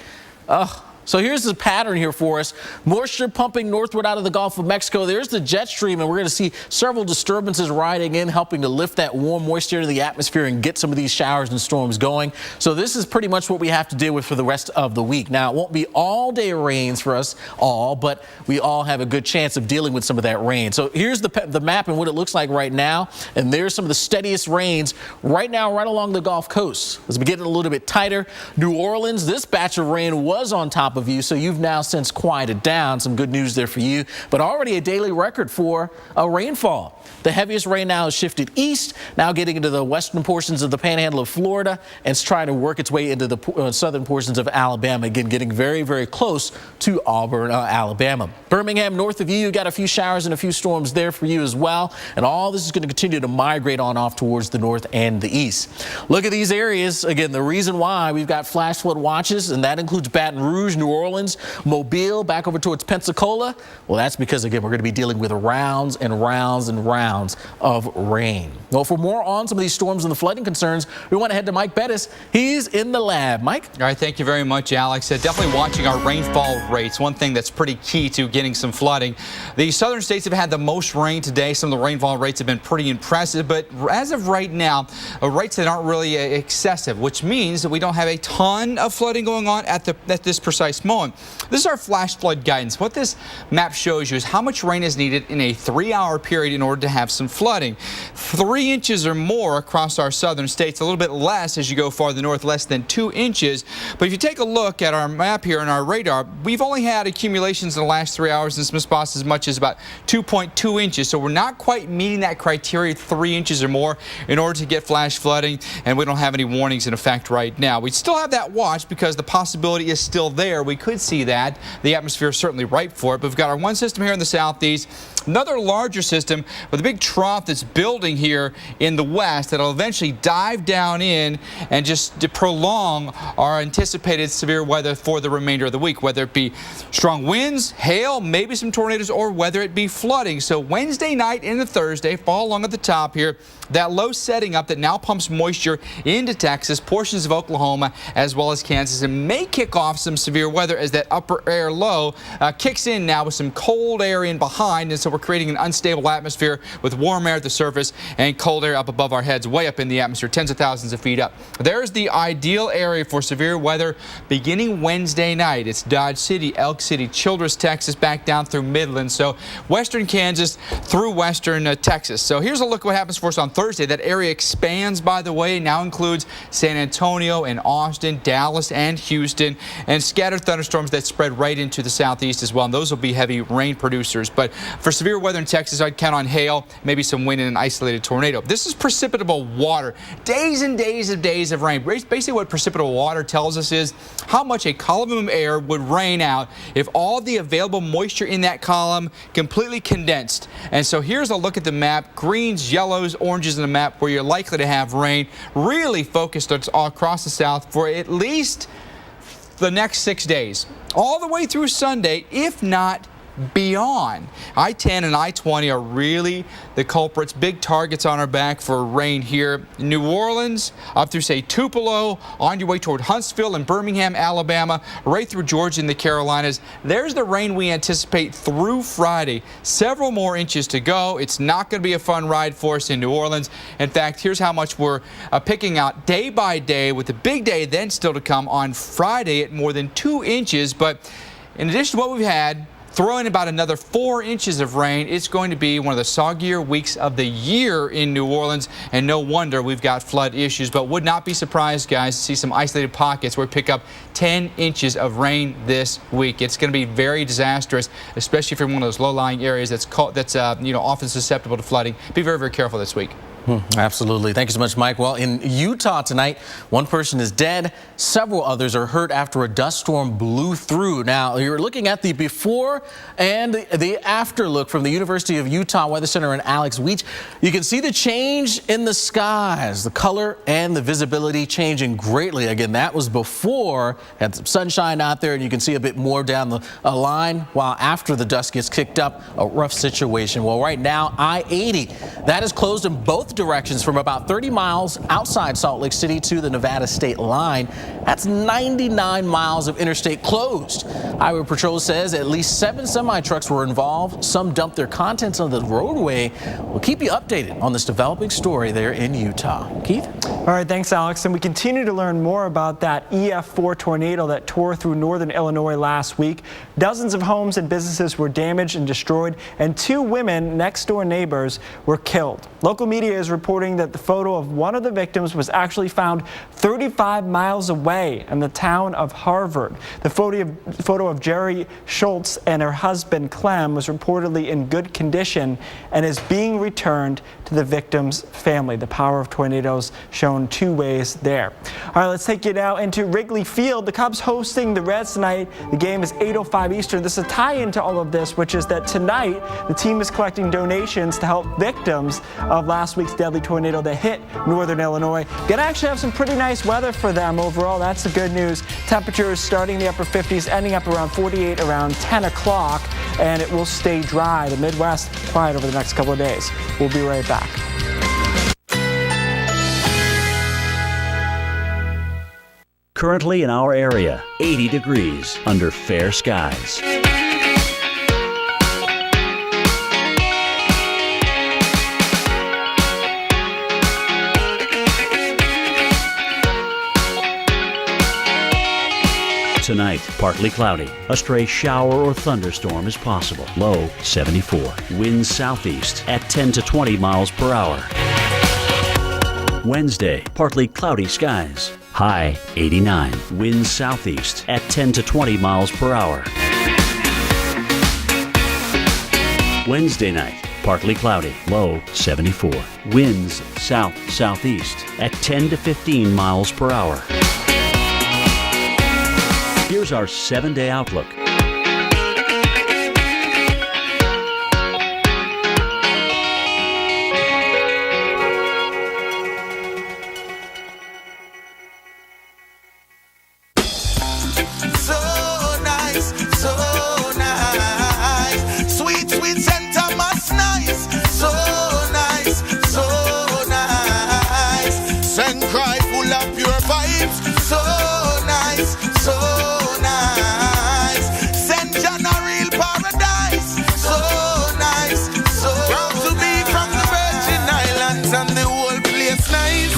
So here's the pattern here for us. Moisture pumping northward out of the Gulf of Mexico. There's the jet stream, and we're going to see several disturbances riding in, helping to lift that warm moisture into the atmosphere and get some of these showers and storms going. So this is pretty much what we have to deal with for the rest of the week. Now, it won't be all-day rains for us all, but we all have a good chance of dealing with some of that rain. So here's the map and what it looks like right now, and there's some of the steadiest rains right now right along the Gulf Coast. As we get a little bit tighter, New Orleans, this batch of rain was on top top of you, so you've now since quieted down. Some good news there for you, but already a daily record for a rainfall. The heaviest rain now has shifted east, now getting into the western portions of the panhandle of Florida, and it's trying to work its way into the southern portions of Alabama, again getting very, very close to Auburn, Alabama. Birmingham, north of you, got a few showers and a few storms there for you as well, and all this is going to continue to migrate on off towards the north and the east. Look at these areas. Again, the reason why we've got flash flood watches, and that includes Baton Rouge, New Orleans, Mobile, back over towards Pensacola. Well, that's because, again, we're going to be dealing with rounds and rounds and rounds of rain. Well, for more on some of these storms and the flooding concerns, we want to head to Mike Bettis. He's in the lab. Mike?
All right, thank you very much, Alex. Definitely watching our rainfall rates. One thing that's pretty key to getting some flooding. The southern states have had the most rain today. Some of the rainfall rates have been pretty impressive, but as of right now, rates that aren't really excessive, which means that we don't have a ton of flooding going on at this precise moment. This is our flash flood guidance. What this map shows you is how much rain is needed in a 3-hour period in order to have some flooding. 3 inches or more across our southern states, a little bit less as you go farther north, less than 2 inches. But if you take a look at our map here and our radar, we've only had accumulations in the last 3 hours in some spots as much as about 2.2 inches. So we're not quite meeting that criteria, 3 inches or more, in order to get flash flooding, and we don't have any warnings in effect right now. We still have that watch because the possibility is still there. We could see that. The atmosphere is certainly ripe for it, but we've got our one system here in the southeast, another larger system with a big trough that's building here in the west that'll eventually dive down in and just to prolong our anticipated severe weather for the remainder of the week, whether it be strong winds, hail, maybe some tornadoes, or whether it be flooding. So Wednesday night into Thursday, fall along at the top here, that low setting up that now pumps moisture into Texas, portions of Oklahoma, as well as Kansas, and may kick off some severe weather as that upper air low kicks in now with some cold air in behind, and so we're creating an unstable atmosphere with warm air at the surface and cold air up above our heads, way up in the atmosphere, tens of thousands of feet up. There's the ideal area for severe weather beginning Wednesday night. It's Dodge City, Elk City, Childress, Texas, back down through Midland, so western Kansas through western Texas. So here's a look at what happens for us on Thursday. That area expands, by the way, now includes San Antonio and Austin, Dallas and Houston, and scattered thunderstorms that spread right into the southeast as well, and those will be heavy rain producers. But for severe weather in Texas, I'd count on hail, maybe some wind and an isolated tornado. This is precipitable water. Days and days of rain. Basically what precipitable water tells us is how much a column of air would rain out if all the available moisture in that column completely condensed. And so here's a look at the map. Greens, yellows, oranges in the map where you're likely to have rain, really focused all across the south for at least the next 6 days, all the way through Sunday, if not beyond. I-10 and I-20 are really the culprits, big targets on our back for rain here. New Orleans up through, say, Tupelo, on your way toward Huntsville and Birmingham, Alabama, right through Georgia and the Carolinas. There's the rain we anticipate through Friday. Several more inches to go. It's not going to be a fun ride for us in New Orleans. In fact, here's how much we're picking out day by day, with the big day then still to come on Friday at more than 2 inches. But in addition to what we've had, throw in about another 4 inches of rain, it's going to be one of the soggier weeks of the year in New Orleans, and no wonder we've got flood issues. But would not be surprised, guys, to see some isolated pockets where we pick up 10 inches of rain this week. It's going to be very disastrous, especially from one of those low-lying areas that's often susceptible to flooding. Be very, very careful this week.
Absolutely. Thank you so much, Mike. Well, in Utah tonight, one person is dead. Several others are hurt after a dust storm blew through. Now, you're looking at the before and the after look from the University of Utah Weather Center and Alex Weech. You can see the change in the skies, the color and the visibility changing greatly. Again, that was before. Had some sunshine out there, and you can see a bit more down the line, while after the dust gets kicked up, a rough situation. Well, right now, I-80, that is closed in both directions from about 30 miles outside Salt Lake City to the Nevada state line. That's 99 miles of interstate closed. Highway Patrol says at least 7 semi-trucks were involved. Some dumped their contents on the roadway. We'll keep you updated on this developing story there in Utah. Keith?
All right, thanks, Alex. And we continue to learn more about that EF4 tornado that tore through northern Illinois last week. Dozens of homes and businesses were damaged and destroyed, and 2 women, next-door neighbors, were killed. Local media is reporting that the photo of one of the victims was actually found 35 miles away in the town of Harvard. The photo of Jerry Schultz and her husband, Clem, was reportedly in good condition and is being returned to the victim's family. The power of tornadoes shown 2 ways there. All right, let's take you now into Wrigley Field. The Cubs hosting the Reds tonight. The game is 8:05 Eastern. This is a tie-in to all of this, which is that tonight the team is collecting donations to help victims of last week's deadly tornado that hit northern Illinois. Gonna actually have some pretty nice weather for them overall. That's the good news. Temperatures starting in the upper 50s, ending up around 48 around 10 o'clock, and it will stay dry. The Midwest quiet over the next couple of days. We'll be right back.
Currently in our area, 80 degrees under fair skies. Tonight, partly cloudy. A stray shower or thunderstorm is possible. Low 74. Winds southeast at 10 to 20 miles per hour. Wednesday, partly cloudy skies. High 89. Winds southeast at 10 to 20 miles per hour. Wednesday night, partly cloudy. Low 74. Winds south-southeast at 10 to 15 miles per hour. Here's our 7-day outlook.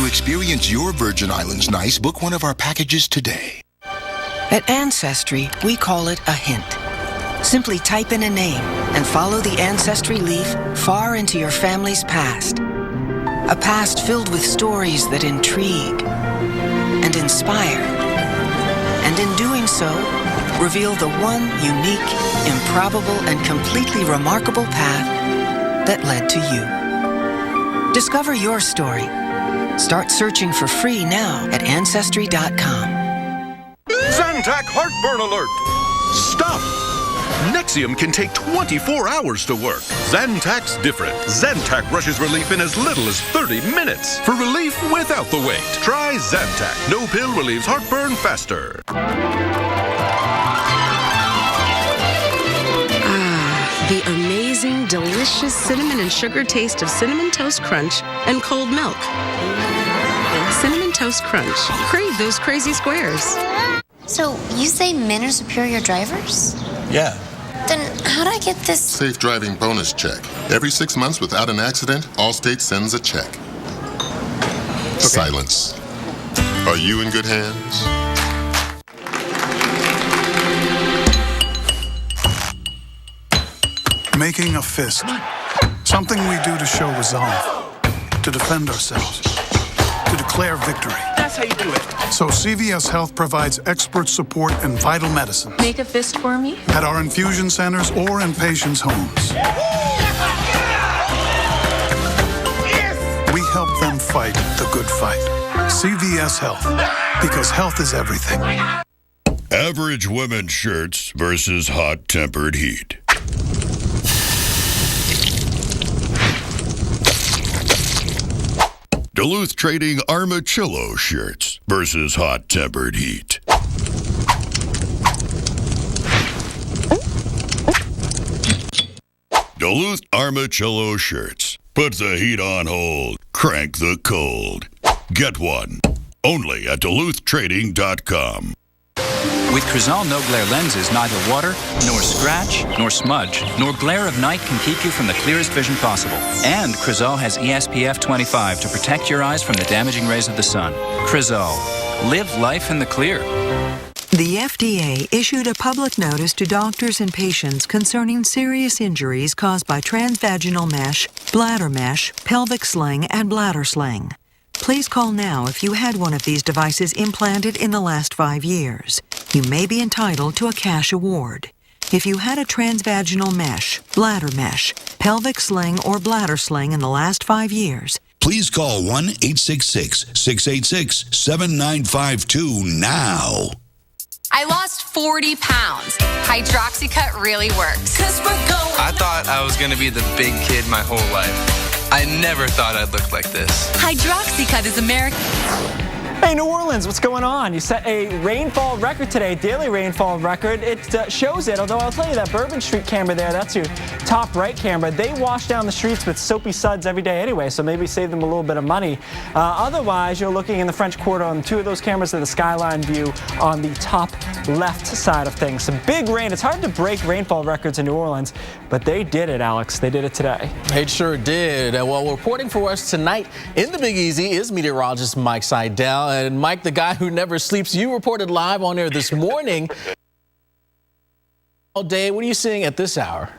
Experience your Virgin Islands nice. Book one of our packages today.
At Ancestry, we call it a hint. Simply type in a name and follow the Ancestry leaf far into your family's past. A past filled with stories that intrigue and inspire. And in doing so, reveal the one unique, improbable, and completely remarkable path that led to you. Discover your story. Start searching for free now at Ancestry.com.
Zantac heartburn alert! Stop! Nexium can take 24 hours to work. Zantac's different. Zantac rushes relief in as little as 30 minutes. For relief without the wait, try Zantac. No pill relieves heartburn faster.
The amazing, delicious cinnamon and sugar taste of Cinnamon Toast Crunch and cold milk. Cinnamon Toast Crunch. Crave those crazy squares.
So, you say men are superior drivers?
Yeah.
Then how'd I get this?
Safe driving bonus check. Every 6 months without an accident, Allstate sends a check. Okay. Silence. Are you in good hands?
Making a fist. Something we do to show resolve, to defend ourselves, to declare victory.
That's how you do it.
So CVS Health provides expert support and vital medicine
Make a fist for me?
at our infusion centers or in patients' homes. We help them fight the good fight. CVS Health, because health is everything.
Average women's shirts versus hot-tempered heat. Duluth Trading Armachillo shirts versus hot-tempered heat. Duluth Armachillo shirts. Put the heat on hold. Crank the cold. Get one. Only at DuluthTrading.com.
With Crizal No Glare lenses, neither water, nor scratch, nor smudge, nor glare of night can keep you from the clearest vision possible. And Crizal has ESPF 25 to protect your eyes from the damaging rays of the sun. Crizal. Live life in the clear.
The FDA issued a public notice to doctors and patients concerning serious injuries caused by transvaginal mesh, bladder mesh, pelvic sling, and bladder sling. Please call now if you had one of these devices implanted in the last 5 years. You may be entitled to a cash award. If you had a transvaginal mesh, bladder mesh, pelvic sling, or bladder sling in the last 5 years,
please call 1-866-686-7952 now.
I lost 40 pounds. Hydroxycut really works.
I thought I was going to be the big kid my whole life. I never thought I'd look like this.
Hydroxycut is American.
Hey, New Orleans, what's going on? You set a rainfall record today, daily rainfall record. It shows it, although I'll tell you that Bourbon Street camera there, that's your top right camera. They wash down the streets with soapy suds every day anyway, so maybe save them a little bit of money. Otherwise, you're looking in the French Quarter on 2 of those cameras of the skyline view on the top left side of things. Some big rain. It's hard to break rainfall records in New Orleans, but they did it, Alex. They did it today.
They sure did. Well, reporting for us tonight in the Big Easy is meteorologist Mike Seidel. And Mike, the guy who never sleeps, you reported live on air this morning. All day, what are you seeing at this hour?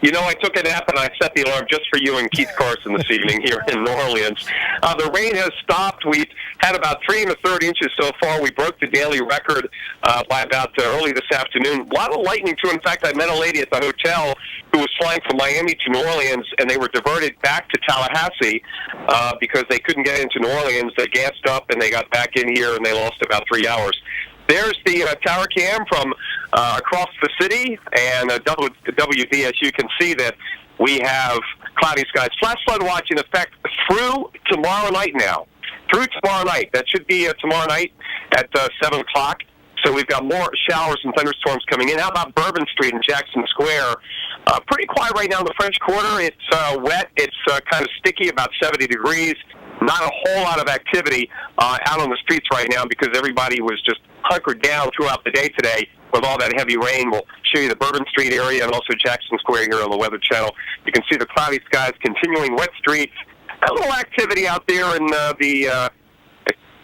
You know, I took a nap and I set the alarm just for you and Keith Carson this evening here in New Orleans. The rain has stopped. We've had about 3 1/3 inches so far. We broke the daily record by about early this afternoon. A lot of lightning, too. In fact, I met a lady at the hotel who was flying from Miami to New Orleans, and they were diverted back to Tallahassee because they couldn't get into New Orleans. They gassed up, and they got back in here, and they lost about 3 hours. There's the tower cam from across the city, and WD, as you can see that we have cloudy skies. Flash flood watch in effect through tomorrow night now. Through tomorrow night. That should be tomorrow night at 7 o'clock. So we've got more showers and thunderstorms coming in. How about Bourbon Street in Jackson Square? Pretty quiet right now in the French Quarter. It's wet. It's kind of sticky, about 70 degrees. Not a whole lot of activity out on the streets right now because everybody was just hunkered down throughout the day today with all that heavy rain. We'll show you the Bourbon Street area and also Jackson Square here on the Weather Channel. You can see the cloudy skies continuing, wet streets. A little activity out there in the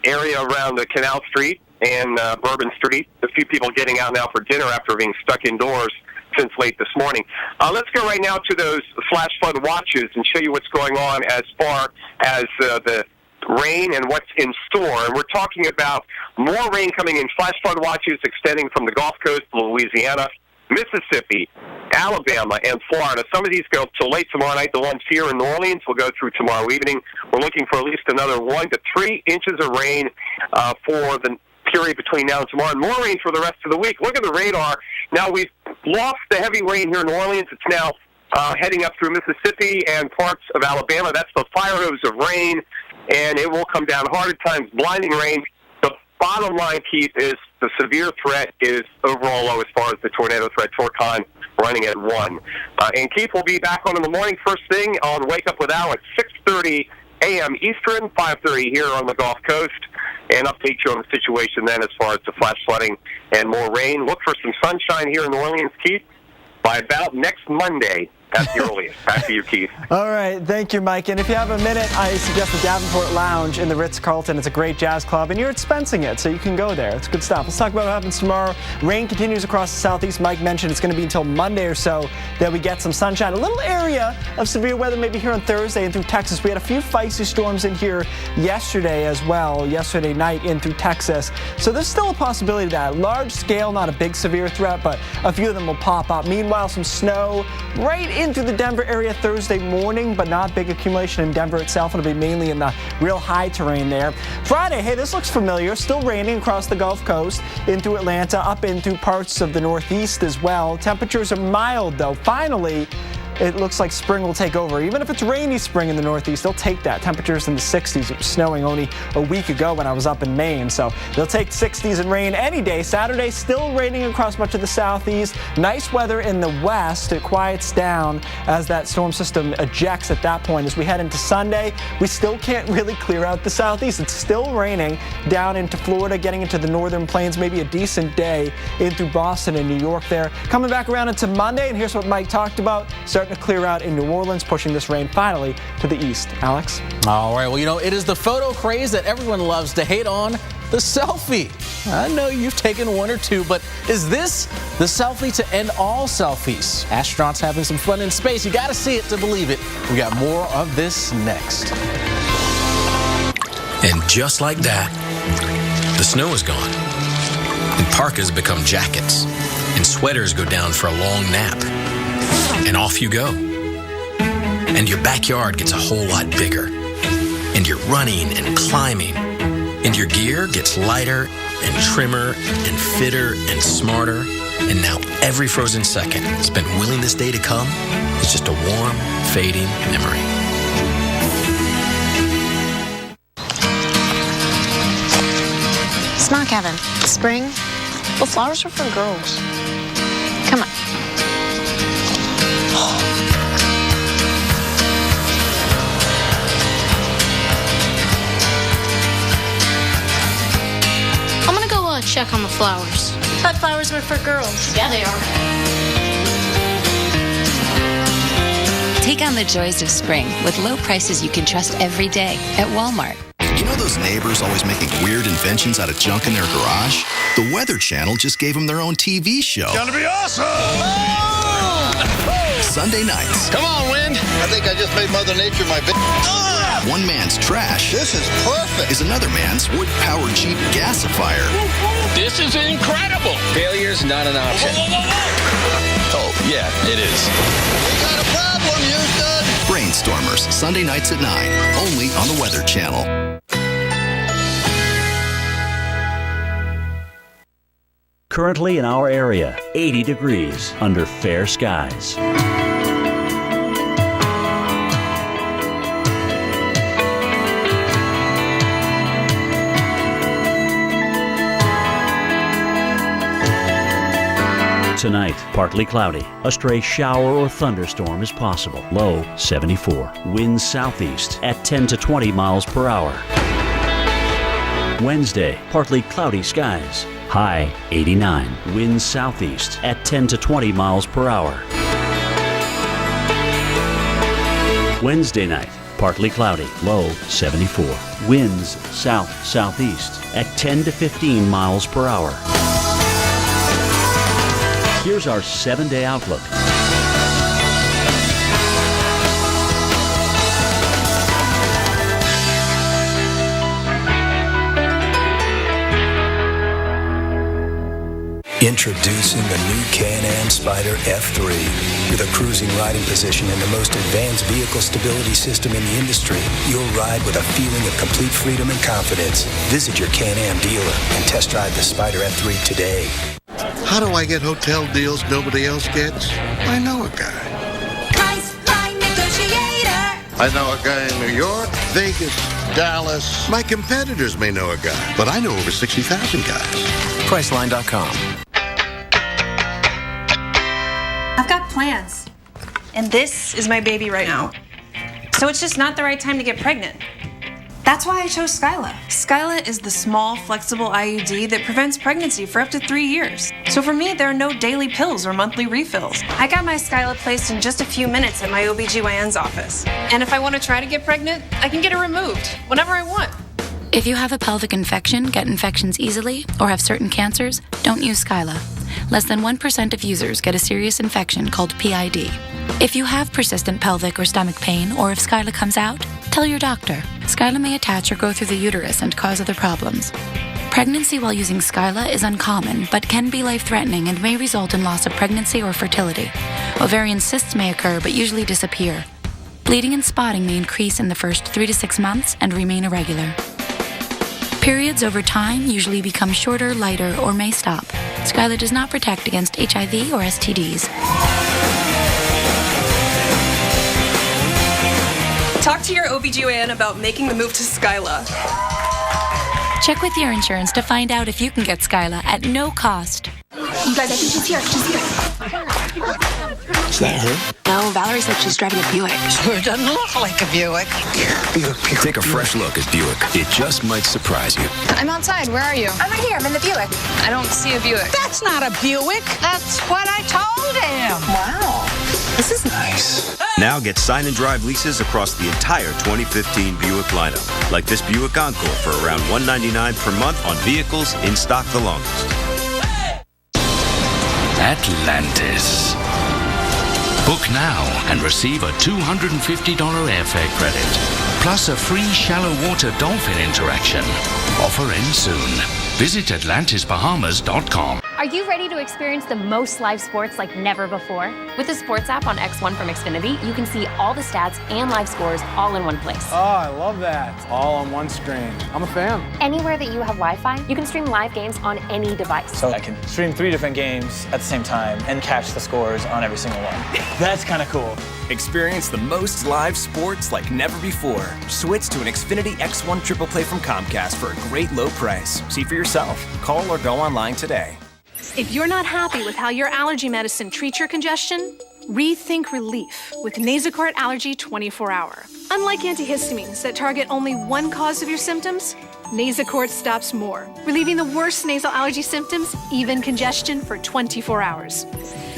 area around the Canal Street and Bourbon Street. A few people getting out now for dinner after being stuck indoors since late this morning. Let's go right now to those flash flood watches and show you what's going on as far as the rain and what's in store. And we're talking about more rain coming in, flash flood watches extending from the Gulf Coast to Louisiana, Mississippi, Alabama, and Florida. Some of these go till late tomorrow night. The ones here in New Orleans will go through tomorrow evening. We're looking for at least another 1 to 3 inches of rain for the period between now and tomorrow, and more rain for the rest of the week. Look at the radar. Now, we've lost the heavy rain here in New Orleans. It's now heading up through Mississippi and parts of Alabama. That's the fire hose of rain, and it will come down hard at times, blinding rain. The bottom line, Keith, is the severe threat is overall low as far as the tornado threat. Torcon running at 1. And Keith will be back on in the morning first thing on Wake Up with Al at 6:30 a.m. Eastern, 5:30 here on the Gulf Coast, and update you on the situation then as far as the flash flooding and more rain. Look for some sunshine here in New Orleans, Keith, by about next Monday at the earliest. Back to you, Keith.
All right, thank you, Mike. And if you have a minute, I suggest the Davenport Lounge in the Ritz-Carlton. It's a great jazz club, and you're expensing it, so you can go there. It's good stuff. Let's talk about what happens tomorrow. Rain continues across the southeast. Mike mentioned it's going to be until Monday or so that we get some sunshine. A little area of severe weather maybe here on Thursday and through Texas. We had a few feisty storms in here yesterday as well, yesterday night in through Texas. So there's still a possibility of that. Large scale, not a big severe threat, but a few of them will pop up. Meanwhile, some snow right into the Denver area Thursday morning, but not big accumulation in Denver itself. It'll be mainly in the real high terrain there. Friday, hey, this looks familiar. Still raining across the Gulf Coast, into Atlanta, up into parts of the Northeast as well. Temperatures are mild, though. Finally, it looks like spring will take over. Even if it's rainy spring in the Northeast, they'll take that. Temperatures in the 60s. It was snowing only a week ago when I was up in Maine, so they'll take 60s and rain any day. Saturday, still raining across much of the Southeast. Nice weather in the west. It quiets down as that storm system ejects at that point. As we head into Sunday, we still can't really clear out the Southeast. It's still raining down into Florida, getting into the northern plains. Maybe a decent day in through Boston and New York there. Coming back around into Monday, and here's what Mike talked about. Starting to clear out in New Orleans, pushing this rain finally to the east. Alex?
All right, well, you know, it is the photo craze that everyone loves to hate on, the selfie. I know you've taken one or two, but is this the selfie to end all selfies? Astronauts having some fun in space. You got to see it to believe it. We got more of this next.
And just like that, the snow is gone. And parkas become jackets. And sweaters go down for a long nap. And off you go. And your backyard gets a whole lot bigger. And you're running and climbing. And your gear gets lighter and trimmer and fitter and smarter. And now every frozen second spent willing this day to come is just a warm, fading memory.
It's not, Kevin. Spring? Well, flowers are for girls. Come on. I'm gonna go check on the flowers. Thought flowers were for girls. Yeah, they are.
Take on the joys of spring with low prices you can trust every day at Walmart.
You know those neighbors always making weird inventions out of junk in their garage? The Weather Channel just gave them their own TV show.
It's gonna be awesome!
Sunday nights.
Come on, Wind! I think I just made Mother Nature my
One man's trash.
This is perfect!
Is another man's wood-powered Jeep gasifier.
This is incredible!
Failure's not an option.
Oh, yeah, it is. We got a problem, Houston!
Brainstormers, Sunday nights at 9, only on the Weather Channel.
Currently in our area, 80 degrees under fair skies. Tonight, partly cloudy. A stray shower or thunderstorm is possible. Low 74. Winds southeast at 10 to 20 miles per hour. Wednesday, partly cloudy skies. High 89. Winds southeast at 10 to 20 miles per hour. Wednesday night, partly cloudy. Low 74. Winds south-southeast at 10 to 15 miles per hour. Here's our 7-day outlook.
Introducing the new Can-Am Spyder F3. With a cruising riding position and the most advanced vehicle stability system in the industry, you'll ride with a feeling of complete freedom and confidence. Visit your Can-Am dealer and test drive the Spyder F3 today.
How do I get hotel deals nobody else gets? I know a guy.
Price Line Negotiator.
I know a guy in New York, Vegas, Dallas. My competitors may know a guy, but I know over 60,000 guys.
Priceline.com.
I've got plans, and this is my baby right now. So it's just not the right time to get pregnant. That's why I chose Skyla. Skyla is the small, flexible IUD that prevents pregnancy for up to 3 years. So for me, there are no daily pills or monthly refills. I got my Skyla placed in just a few minutes at my OBGYN's office. And if I want to try to get pregnant, I can get it removed whenever I want.
If you have a pelvic infection, get infections easily, or have certain cancers, don't use Skyla. Less than 1% of users get a serious infection called PID. If you have persistent pelvic or stomach pain, or if Skyla comes out, tell your doctor. Skyla may attach or go through the uterus and cause other problems. Pregnancy while using Skyla is uncommon, but can be life-threatening and may result in loss of pregnancy or fertility. Ovarian cysts may occur, but usually disappear. Bleeding and spotting may increase in the first 3 to 6 months and remain irregular. Periods over time usually become shorter, lighter, or may stop. Skyla does not protect against HIV or STDs.
Talk to your OBGYN about making the move to Skyla.
Check with your insurance to find out if you can get Skyla at no cost.
You guys, I think she's here. She's here.
Is that her?
No, Valerie said she's driving a Buick.
It doesn't look like a Buick.
Take a fresh look at Buick. It just might surprise you.
I'm outside. Where are you? I'm right here. I'm in the Buick. I don't see a Buick.
That's not a Buick. That's what I told him. Wow.
This is
Nice. Now get sign and drive leases across the entire 2015 Buick lineup. Like this Buick Encore for around $199 per month on vehicles in stock the longest.
Atlantis. Book now and receive a $250 airfare credit, plus a free shallow water dolphin interaction. Offer ends soon. Visit AtlantisBahamas.com.
Are you ready to experience the most live sports like never before? With the Sports app on X1 from Xfinity, you can see all the stats and live scores all in one place.
Oh, I love that. All on one screen. I'm a fan.
Anywhere that you have Wi-Fi, you can stream live games on any device.
So I can stream 3 different games at the same time and catch the scores on every single one. That's kind of cool.
Experience the most live sports like never before. Switch to an Xfinity X1 Triple Play from Comcast for a great low price. See for yourself. Call or go online today.
If you're not happy with how your allergy medicine treats your congestion, rethink relief with Nasacort Allergy 24-Hour. Unlike antihistamines that target only one cause of your symptoms, Nasacort stops more, relieving the worst nasal allergy symptoms, even congestion, for 24 hours.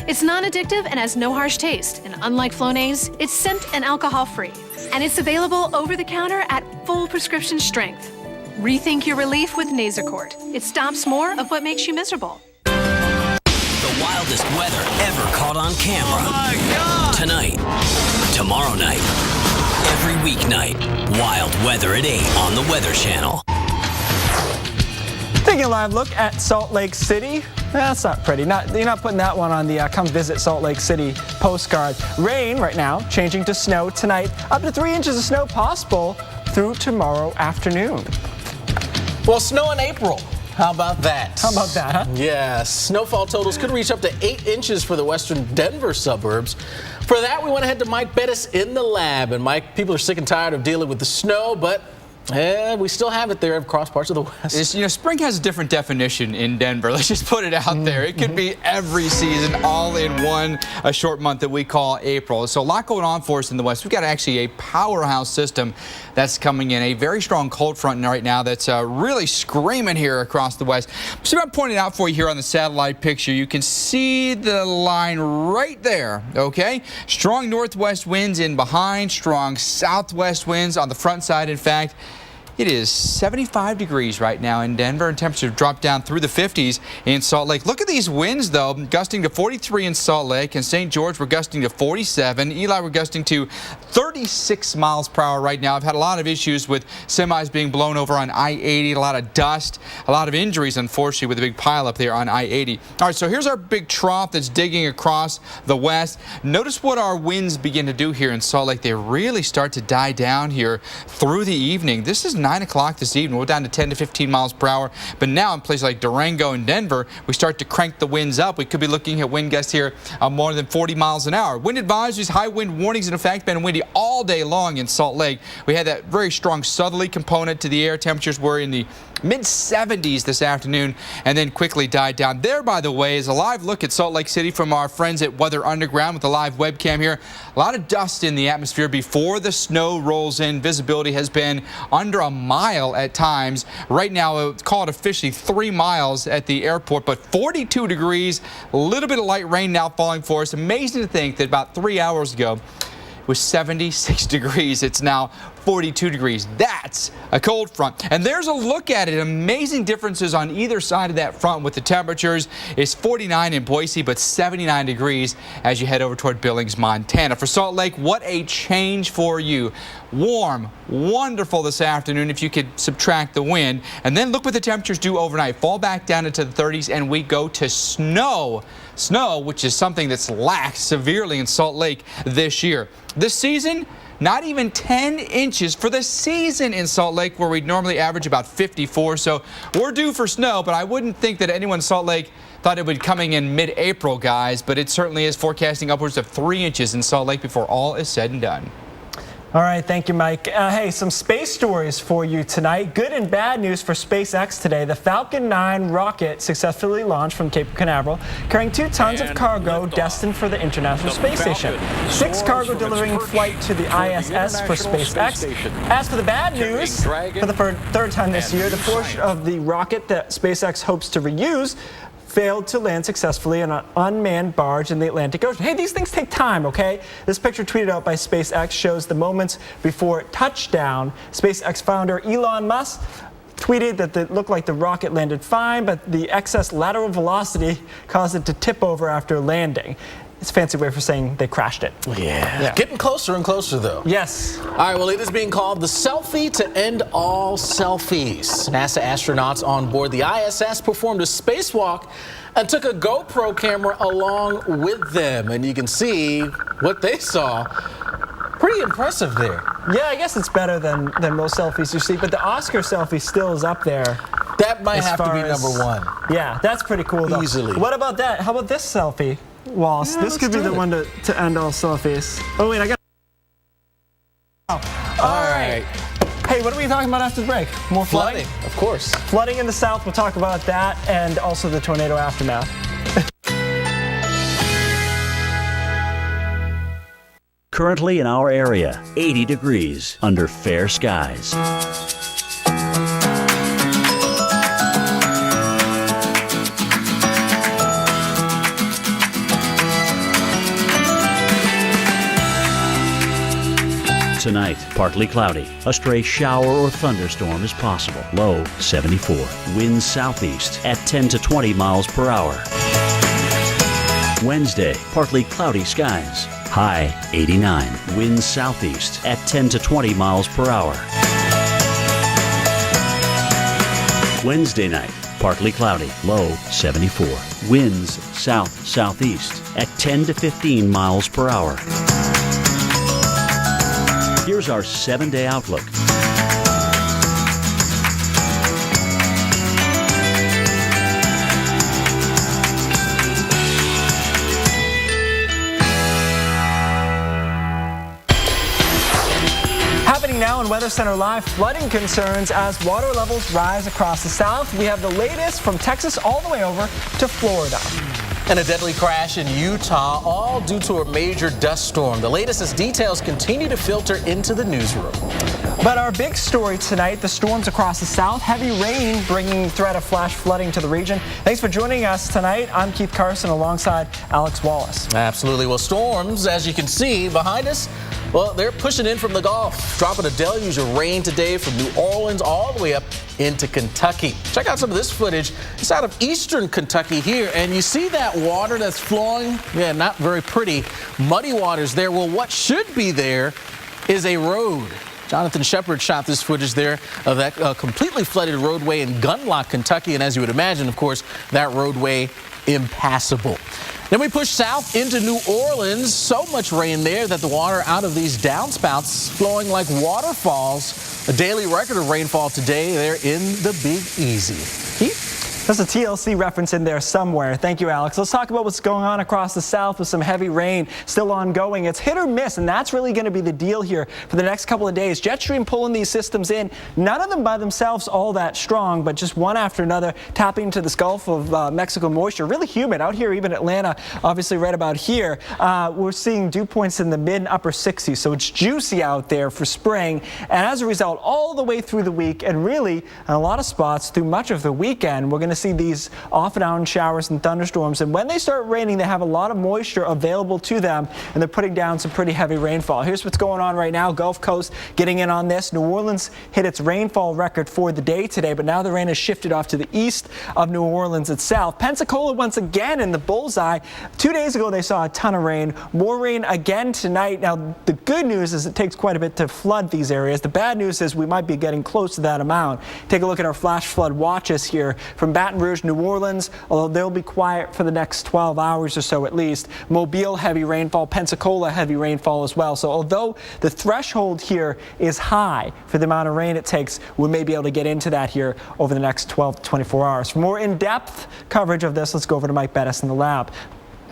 It's non-addictive and has no harsh taste, and unlike Flonase, it's scent and alcohol-free. And it's available over the counter at full prescription strength. Rethink your relief with Nasacort. It stops more of what makes you miserable.
The wildest weather ever caught on camera.
Oh my God!
Tonight, tomorrow night, every weeknight. Wild weather at 8 on the Weather Channel.
Taking a live look at Salt Lake City. That's not pretty. You're not putting that one on the Come Visit Salt Lake City postcard. Rain right now, changing to snow tonight. Up to 3 inches of snow possible through tomorrow afternoon.
Well, snow in April. How about that?
How about that, huh?
Yeah, snowfall totals could reach up to 8 inches for the western Denver suburbs. For that, we went ahead to Mike Bettis in the lab. And Mike, people are sick and tired of dealing with the snow, but we still have it there across parts of the West.
Spring has a different definition in Denver. Let's just put it out there. It could be every season all in a short month that we call April. So a lot going on for us in the West. We've got actually a powerhouse system that's coming in, a very strong cold front right now that's really screaming here across the West. So I'm pointing out for you here on the satellite picture. You can see the line right there, okay? Strong northwest winds in behind, strong southwest winds on the front side, in fact. It is 75 degrees right now in Denver, and temperatures dropped down through the 50s in Salt Lake. Look at these winds, though, gusting to 43 in Salt Lake. And St. George, we're gusting to 47. Eli, we're gusting to 36 miles per hour right now. I've had a lot of issues with semis being blown over on I-80, a lot of dust, a lot of injuries, unfortunately, with a big pile up there on I-80. All right, so here's our big trough that's digging across the west. Notice what our winds begin to do here in Salt Lake. They really start to die down here through the evening. This is 9 o'clock this evening. We're down to 10 to 15 miles per hour. But now in places like Durango and Denver, we start to crank the winds up. We could be looking at wind gusts here more than 40 miles an hour. Wind advisories, high wind warnings in effect, been windy all day long in Salt Lake. We had that very strong southerly component to the air. Temperatures were in the mid-70s this afternoon and then quickly died down. There, by the way, is a live look at Salt Lake City from our friends at Weather Underground with a live webcam here. A lot of dust in the atmosphere before the snow rolls in. Visibility has been under a mile at times. Right now, it's called officially 3 miles at the airport, but 42 degrees, a little bit of light rain now falling for us. Amazing to think that about 3 hours ago, it was 76 degrees. It's now 42 degrees. That's a cold front. And there's a look at it. Amazing differences on either side of that front with the temperatures. It's 49 in Boise, but 79 degrees as you head over toward Billings, Montana. For Salt Lake, what a change for you. Warm, wonderful this afternoon if you could subtract the wind. And then look what the temperatures do overnight. Fall back down into the 30s and we go to snow. Snow, which is something that's lacked severely in Salt Lake this year. This season, not even 10 inches for the season in Salt Lake, where we'd normally average about 54. So we're due for snow, but I wouldn't think that anyone in Salt Lake thought it would be coming in mid-April, guys. But it certainly is forecasting upwards of 3 inches in Salt Lake before all is said and done.
All right, thank you, Mike. Hey, some space stories for you tonight. Good and bad news for SpaceX today. The Falcon 9 rocket successfully launched from Cape Canaveral, carrying 2 tons of cargo destined for the International Space Station. 6 cargo delivering flight to the ISS for SpaceX. As for the bad news, for the third time this year, the portion of the rocket that SpaceX hopes to reuse failed to land successfully on an unmanned barge in the Atlantic Ocean. Hey, these things take time, okay? This picture tweeted out by SpaceX shows the moments before touchdown. SpaceX founder Elon Musk tweeted that it looked like the rocket landed fine, but the excess lateral velocity caused it to tip over after landing. It's a fancy way for saying they crashed it.
Yeah. Getting closer and closer, though.
Yes.
All right, well, it is being called the selfie to end all selfies. NASA astronauts on board the ISS performed a spacewalk and took a GoPro camera along with them. And you can see what they saw. Pretty impressive there.
Yeah, I guess it's better than most selfies you see, but the Oscar selfie still is up there.
That might have to be number 1.
Yeah, that's pretty cool, though.
Easily.
What about that? How about this selfie, Wallace? This could be the one to end all selfies. Oh, wait, I got... Oh. All right. Hey, what are we talking about after the break? More flooding?
Of course.
Flooding in the south, we'll talk about that, and also the tornado aftermath.
Currently in our area, 80 degrees under fair skies. Tonight, partly cloudy. A stray shower or thunderstorm is possible. Low 74. Winds southeast at 10 to 20 miles per hour. Wednesday, partly cloudy skies. High 89. Winds southeast at 10 to 20 miles per hour. Wednesday night, partly cloudy. Low 74. Winds south-southeast at 10 to 15 miles per hour. Here's our 7-day outlook.
Happening now on Weather Center Live, flooding concerns as water levels rise across the south. We have the latest from Texas all the way over to Florida.
And a deadly crash in Utah, all due to a major dust storm. The latest as details continue to filter into the newsroom.
But our big story tonight, the storms across the south, heavy rain bringing threat of flash flooding to the region. Thanks for joining us tonight. I'm Keith Carson alongside Alex Wallace.
Absolutely. Well, storms, as you can see behind us, well, they're pushing in from the Gulf, dropping a deluge of rain today from New Orleans all the way up into Kentucky. Check out some of this footage. It's out of eastern Kentucky here, and you see that water that's flowing? Yeah, not very pretty. Muddy waters there. Well, what should be there is a road. Jonathan Shepard shot this footage there of that completely flooded roadway in Gunlock, Kentucky, and as you would imagine, of course, that roadway impassable. Then we push south into New Orleans. So much rain there that the water out of these downspouts flowing like waterfalls. A daily record of rainfall today there in the Big Easy. Keith?
There's a TLC reference in there somewhere. Thank you, Alex. Let's talk about what's going on across the south with some heavy rain still ongoing. It's hit or miss, and that's really going to be the deal here for the next couple of days. Jet stream pulling these systems in, none of them by themselves all that strong, but just one after another tapping into this Gulf of Mexico moisture. Really humid out here, even Atlanta, obviously right about here. We're seeing dew points in the mid and upper 60s, so it's juicy out there for spring. And as a result, all the way through the week, and really in a lot of spots through much of the weekend, we're going to see these off and on showers and thunderstorms. And when they start raining, they have a lot of moisture available to them, and they're putting down some pretty heavy rainfall. Here's what's going on right now. Gulf Coast getting in on this. New Orleans hit its rainfall record for the day today, but now the rain has shifted off to the east of New Orleans itself. Pensacola once again in the bullseye. 2 days ago, they saw a ton of rain. More rain again tonight. Now, the good news is it takes quite a bit to flood these areas. The bad news is we might be getting close to that amount. Take a look at our flash flood watches here from Baton Rouge, New Orleans, although they'll be quiet for the next 12 hours or so at least. Mobile, heavy rainfall. Pensacola, heavy rainfall as well. So although the threshold here is high for the amount of rain it takes, we may be able to get into that here over the next 12 to 24 hours. For more in-depth coverage of this, let's go over to Mike Bettis in the lab.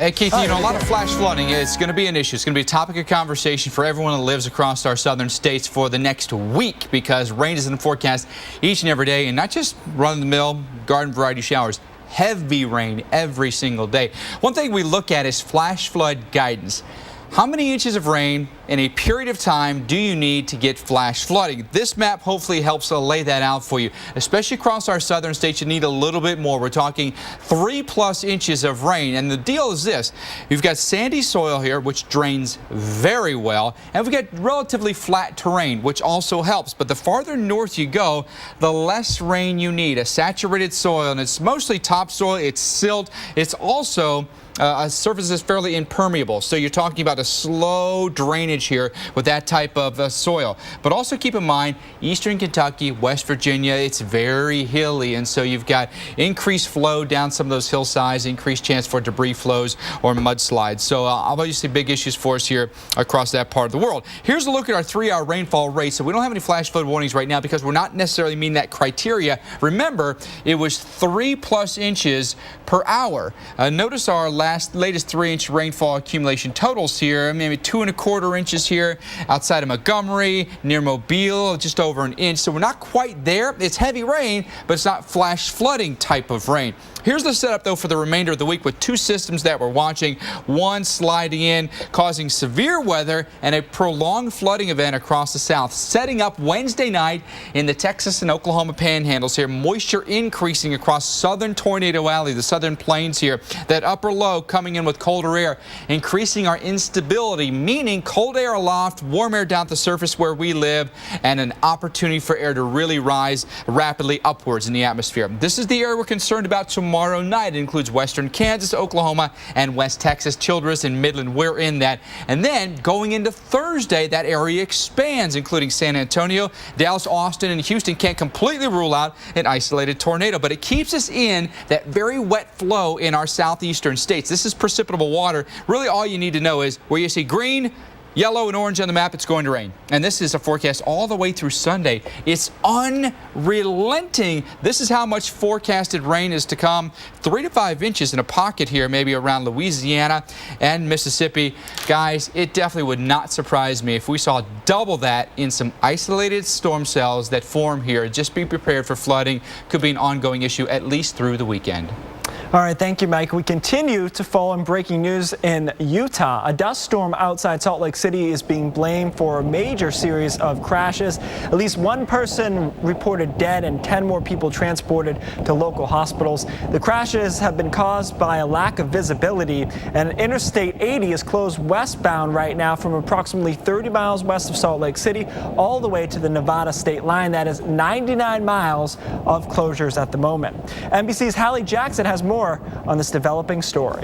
Hey, Keith, you know, a lot of flash flooding, it's going to be an issue. It's going to be a topic of conversation for everyone that lives across our southern states for the next week because rain is in the forecast each and every day, and not just run-of-the-mill garden variety showers. Heavy rain every single day. One thing we look at is flash flood guidance. How many inches of rain in a period of time do you need to get flash flooding? This map hopefully helps lay that out for you. Especially across our southern states, you need a little bit more. We're talking 3+ inches of rain. And the deal is this. You've got sandy soil here, which drains very well. And we've got relatively flat terrain, which also helps. But the farther north you go, the less rain you need. A saturated soil, and it's mostly topsoil. It's silt. It's also a surface that's fairly impermeable. So you're talking about a slow drainage here with that type of soil. But also keep in mind, eastern Kentucky, West Virginia, it's very hilly. And so you've got increased flow down some of those hillsides, increased chance for debris flows or mudslides. So obviously big issues for us here across that part of the world. Here's a look at our 3-hour rainfall rate. So we don't have any flash flood warnings right now because we're not necessarily meeting that criteria. Remember, it was 3+ inches per hour. Notice our latest 3-inch rainfall accumulation totals here. Maybe 2¼ inches here outside of Montgomery, near Mobile, just over an inch. So we're not quite there. It's heavy rain, but it's not flash flooding type of rain. Here's the setup, though, for the remainder of the week with 2 systems that we're watching. One sliding in, causing severe weather and a prolonged flooding event across the south. Setting up Wednesday night in the Texas and Oklahoma panhandles here. Moisture increasing across southern Tornado Alley, the southern plains here. That upper low coming in with colder air, increasing our instability, meaning cold air aloft, warm air down at the surface where we live, and an opportunity for air to really rise rapidly upwards in the atmosphere. This is the area we're concerned about tomorrow night. It includes western Kansas, Oklahoma, and West Texas, Childress, and Midland. We're in that. And then going into Thursday, that area expands, including San Antonio, Dallas, Austin, and Houston. Can't completely rule out an isolated tornado, but it keeps us in that very wet flow in our southeastern states. This is precipitable water. Really all you need to know is where you see green, yellow, and orange on the map, it's going to rain. And this is a forecast all the way through Sunday. It's unrelenting. This is how much forecasted rain is to come. 3 to 5 inches in a pocket here, maybe around Louisiana and Mississippi. Guys, it definitely would not surprise me if we saw double that in some isolated storm cells that form here. Just be prepared for flooding. Could be an ongoing issue at least through the weekend.
All right, thank you, Mike. We continue to follow in breaking news in Utah. A dust storm outside Salt Lake City is being blamed for a major series of crashes. At least 1 person reported dead and 10 more people transported to local hospitals. The crashes have been caused by a lack of visibility, and Interstate 80 is closed westbound right now from approximately 30 miles west of Salt Lake City all the way to the Nevada state line. That is 99 miles of closures at the moment. NBC's Hallie Jackson has more on this developing story.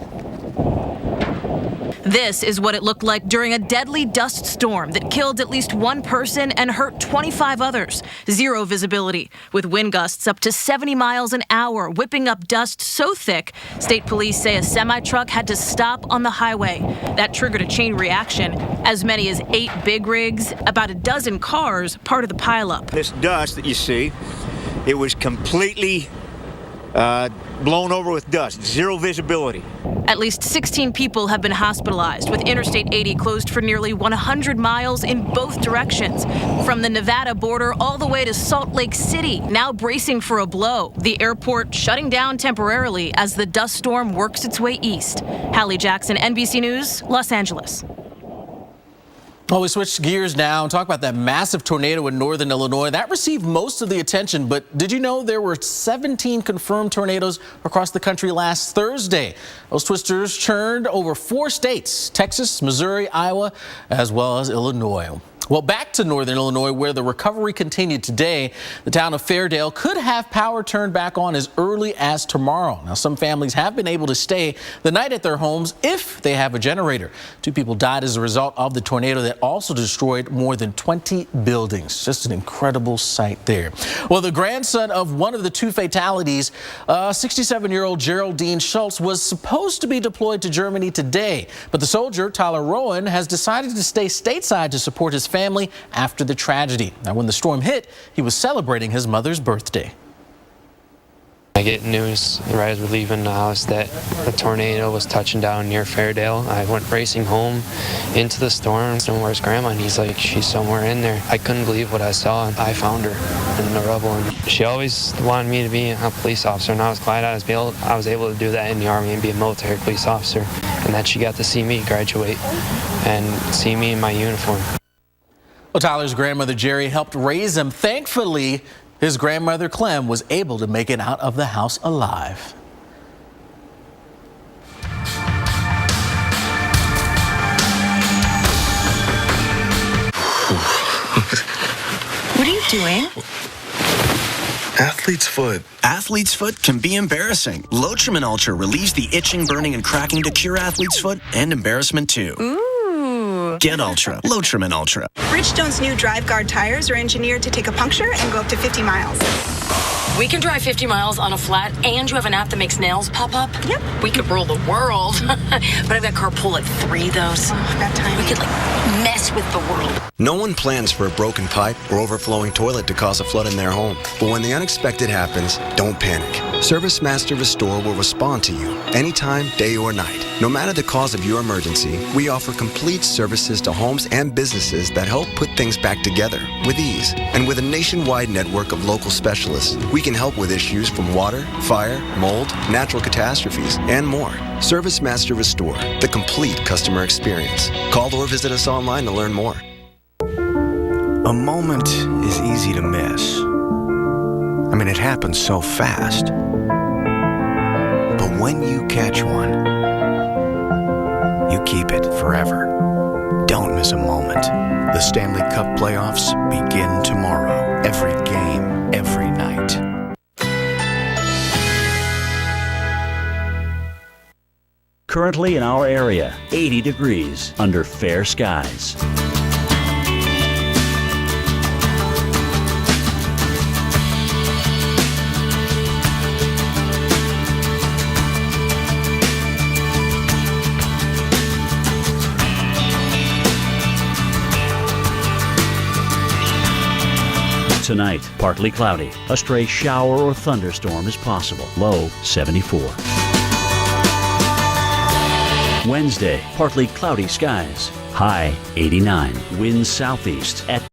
This is what it looked like during a deadly dust storm that killed at least 1 person and hurt 25 others. Zero visibility, with wind gusts up to 70 miles an hour, whipping up dust so thick, state police say a semi-truck had to stop on the highway. That triggered a chain reaction. As many as 8 big rigs, about a dozen cars, part of the pileup.
This dust that you see, it was completely blown over with dust, zero visibility.
At least 16 people have been hospitalized, with Interstate 80 closed for nearly 100 miles in both directions. From the Nevada border all the way to Salt Lake City, now bracing for a blow. The airport shutting down temporarily as the dust storm works its way east. Hallie Jackson, NBC News, Los Angeles.
Well, we switch gears now and talk about that massive tornado in northern Illinois. That received most of the attention, but did you know there were 17 confirmed tornadoes across the country last Thursday? Those twisters churned over 4 states, Texas, Missouri, Iowa, as well as Illinois. Well, back to northern Illinois, where the recovery continued today. The town of Fairdale could have power turned back on as early as tomorrow. Now, some families have been able to stay the night at their homes if they have a generator. 2 people died as a result of the tornado that also destroyed more than 20 buildings. Just an incredible sight there. Well, the grandson of one of the 2 fatalities, 67-year-old Geraldine Schultz, was supposed to be deployed to Germany today. But the soldier, Tyler Rowan, has decided to stay stateside to support his family after the tragedy. Now, when the storm hit, he was celebrating his mother's birthday.
I get news right as we're leaving the house that a tornado was touching down near Fairdale. I went racing home into the storm. So where's Grandma? And he's like, she's somewhere in there. I couldn't believe what I saw. I found her in the rubble. And she always wanted me to be a police officer, and I was glad I was able to do that in the Army and be a military police officer, and that she got to see me graduate and see me in my uniform.
Well, Tyler's grandmother, Jerry, helped raise him. Thankfully, his grandmother, Clem, was able to make it out of the house alive.
What are you doing?
Athlete's foot.
Athlete's foot can be embarrassing. Lotrimin Ultra relieves the itching, burning, and cracking to cure athlete's foot and embarrassment too.
Ooh.
Get Ultra. Lotrimin Ultra.
Bridgestone's new Drive Guard tires are engineered to take a puncture and go up to 50 miles.
We can drive 50 miles on a flat, and you have an app that makes nails pop up?
Yep.
We could rule the world. But I've got carpool at 3, though, so we could, mess with the world.
No one plans for a broken pipe or overflowing toilet to cause a flood in their home. But when the unexpected happens, don't panic. ServiceMaster Restore will respond to you anytime, day or night. No matter the cause of your emergency, we offer complete services to homes and businesses that help put things back together with ease. And with a nationwide network of local specialists, we can help with issues from water, fire, mold, natural catastrophes, and more. ServiceMaster Restore, the complete customer experience. Call or visit us online to learn more.
A moment is easy to miss. I mean, it happens so fast. But when you catch one, you keep it forever. Don't miss a moment. The Stanley Cup playoffs begin tomorrow. Every game, every night.
Currently in our area, 80 degrees under fair skies. Tonight, partly cloudy. A stray shower or thunderstorm is possible. Low 74. Wednesday, partly cloudy skies. High 89. Winds southeast at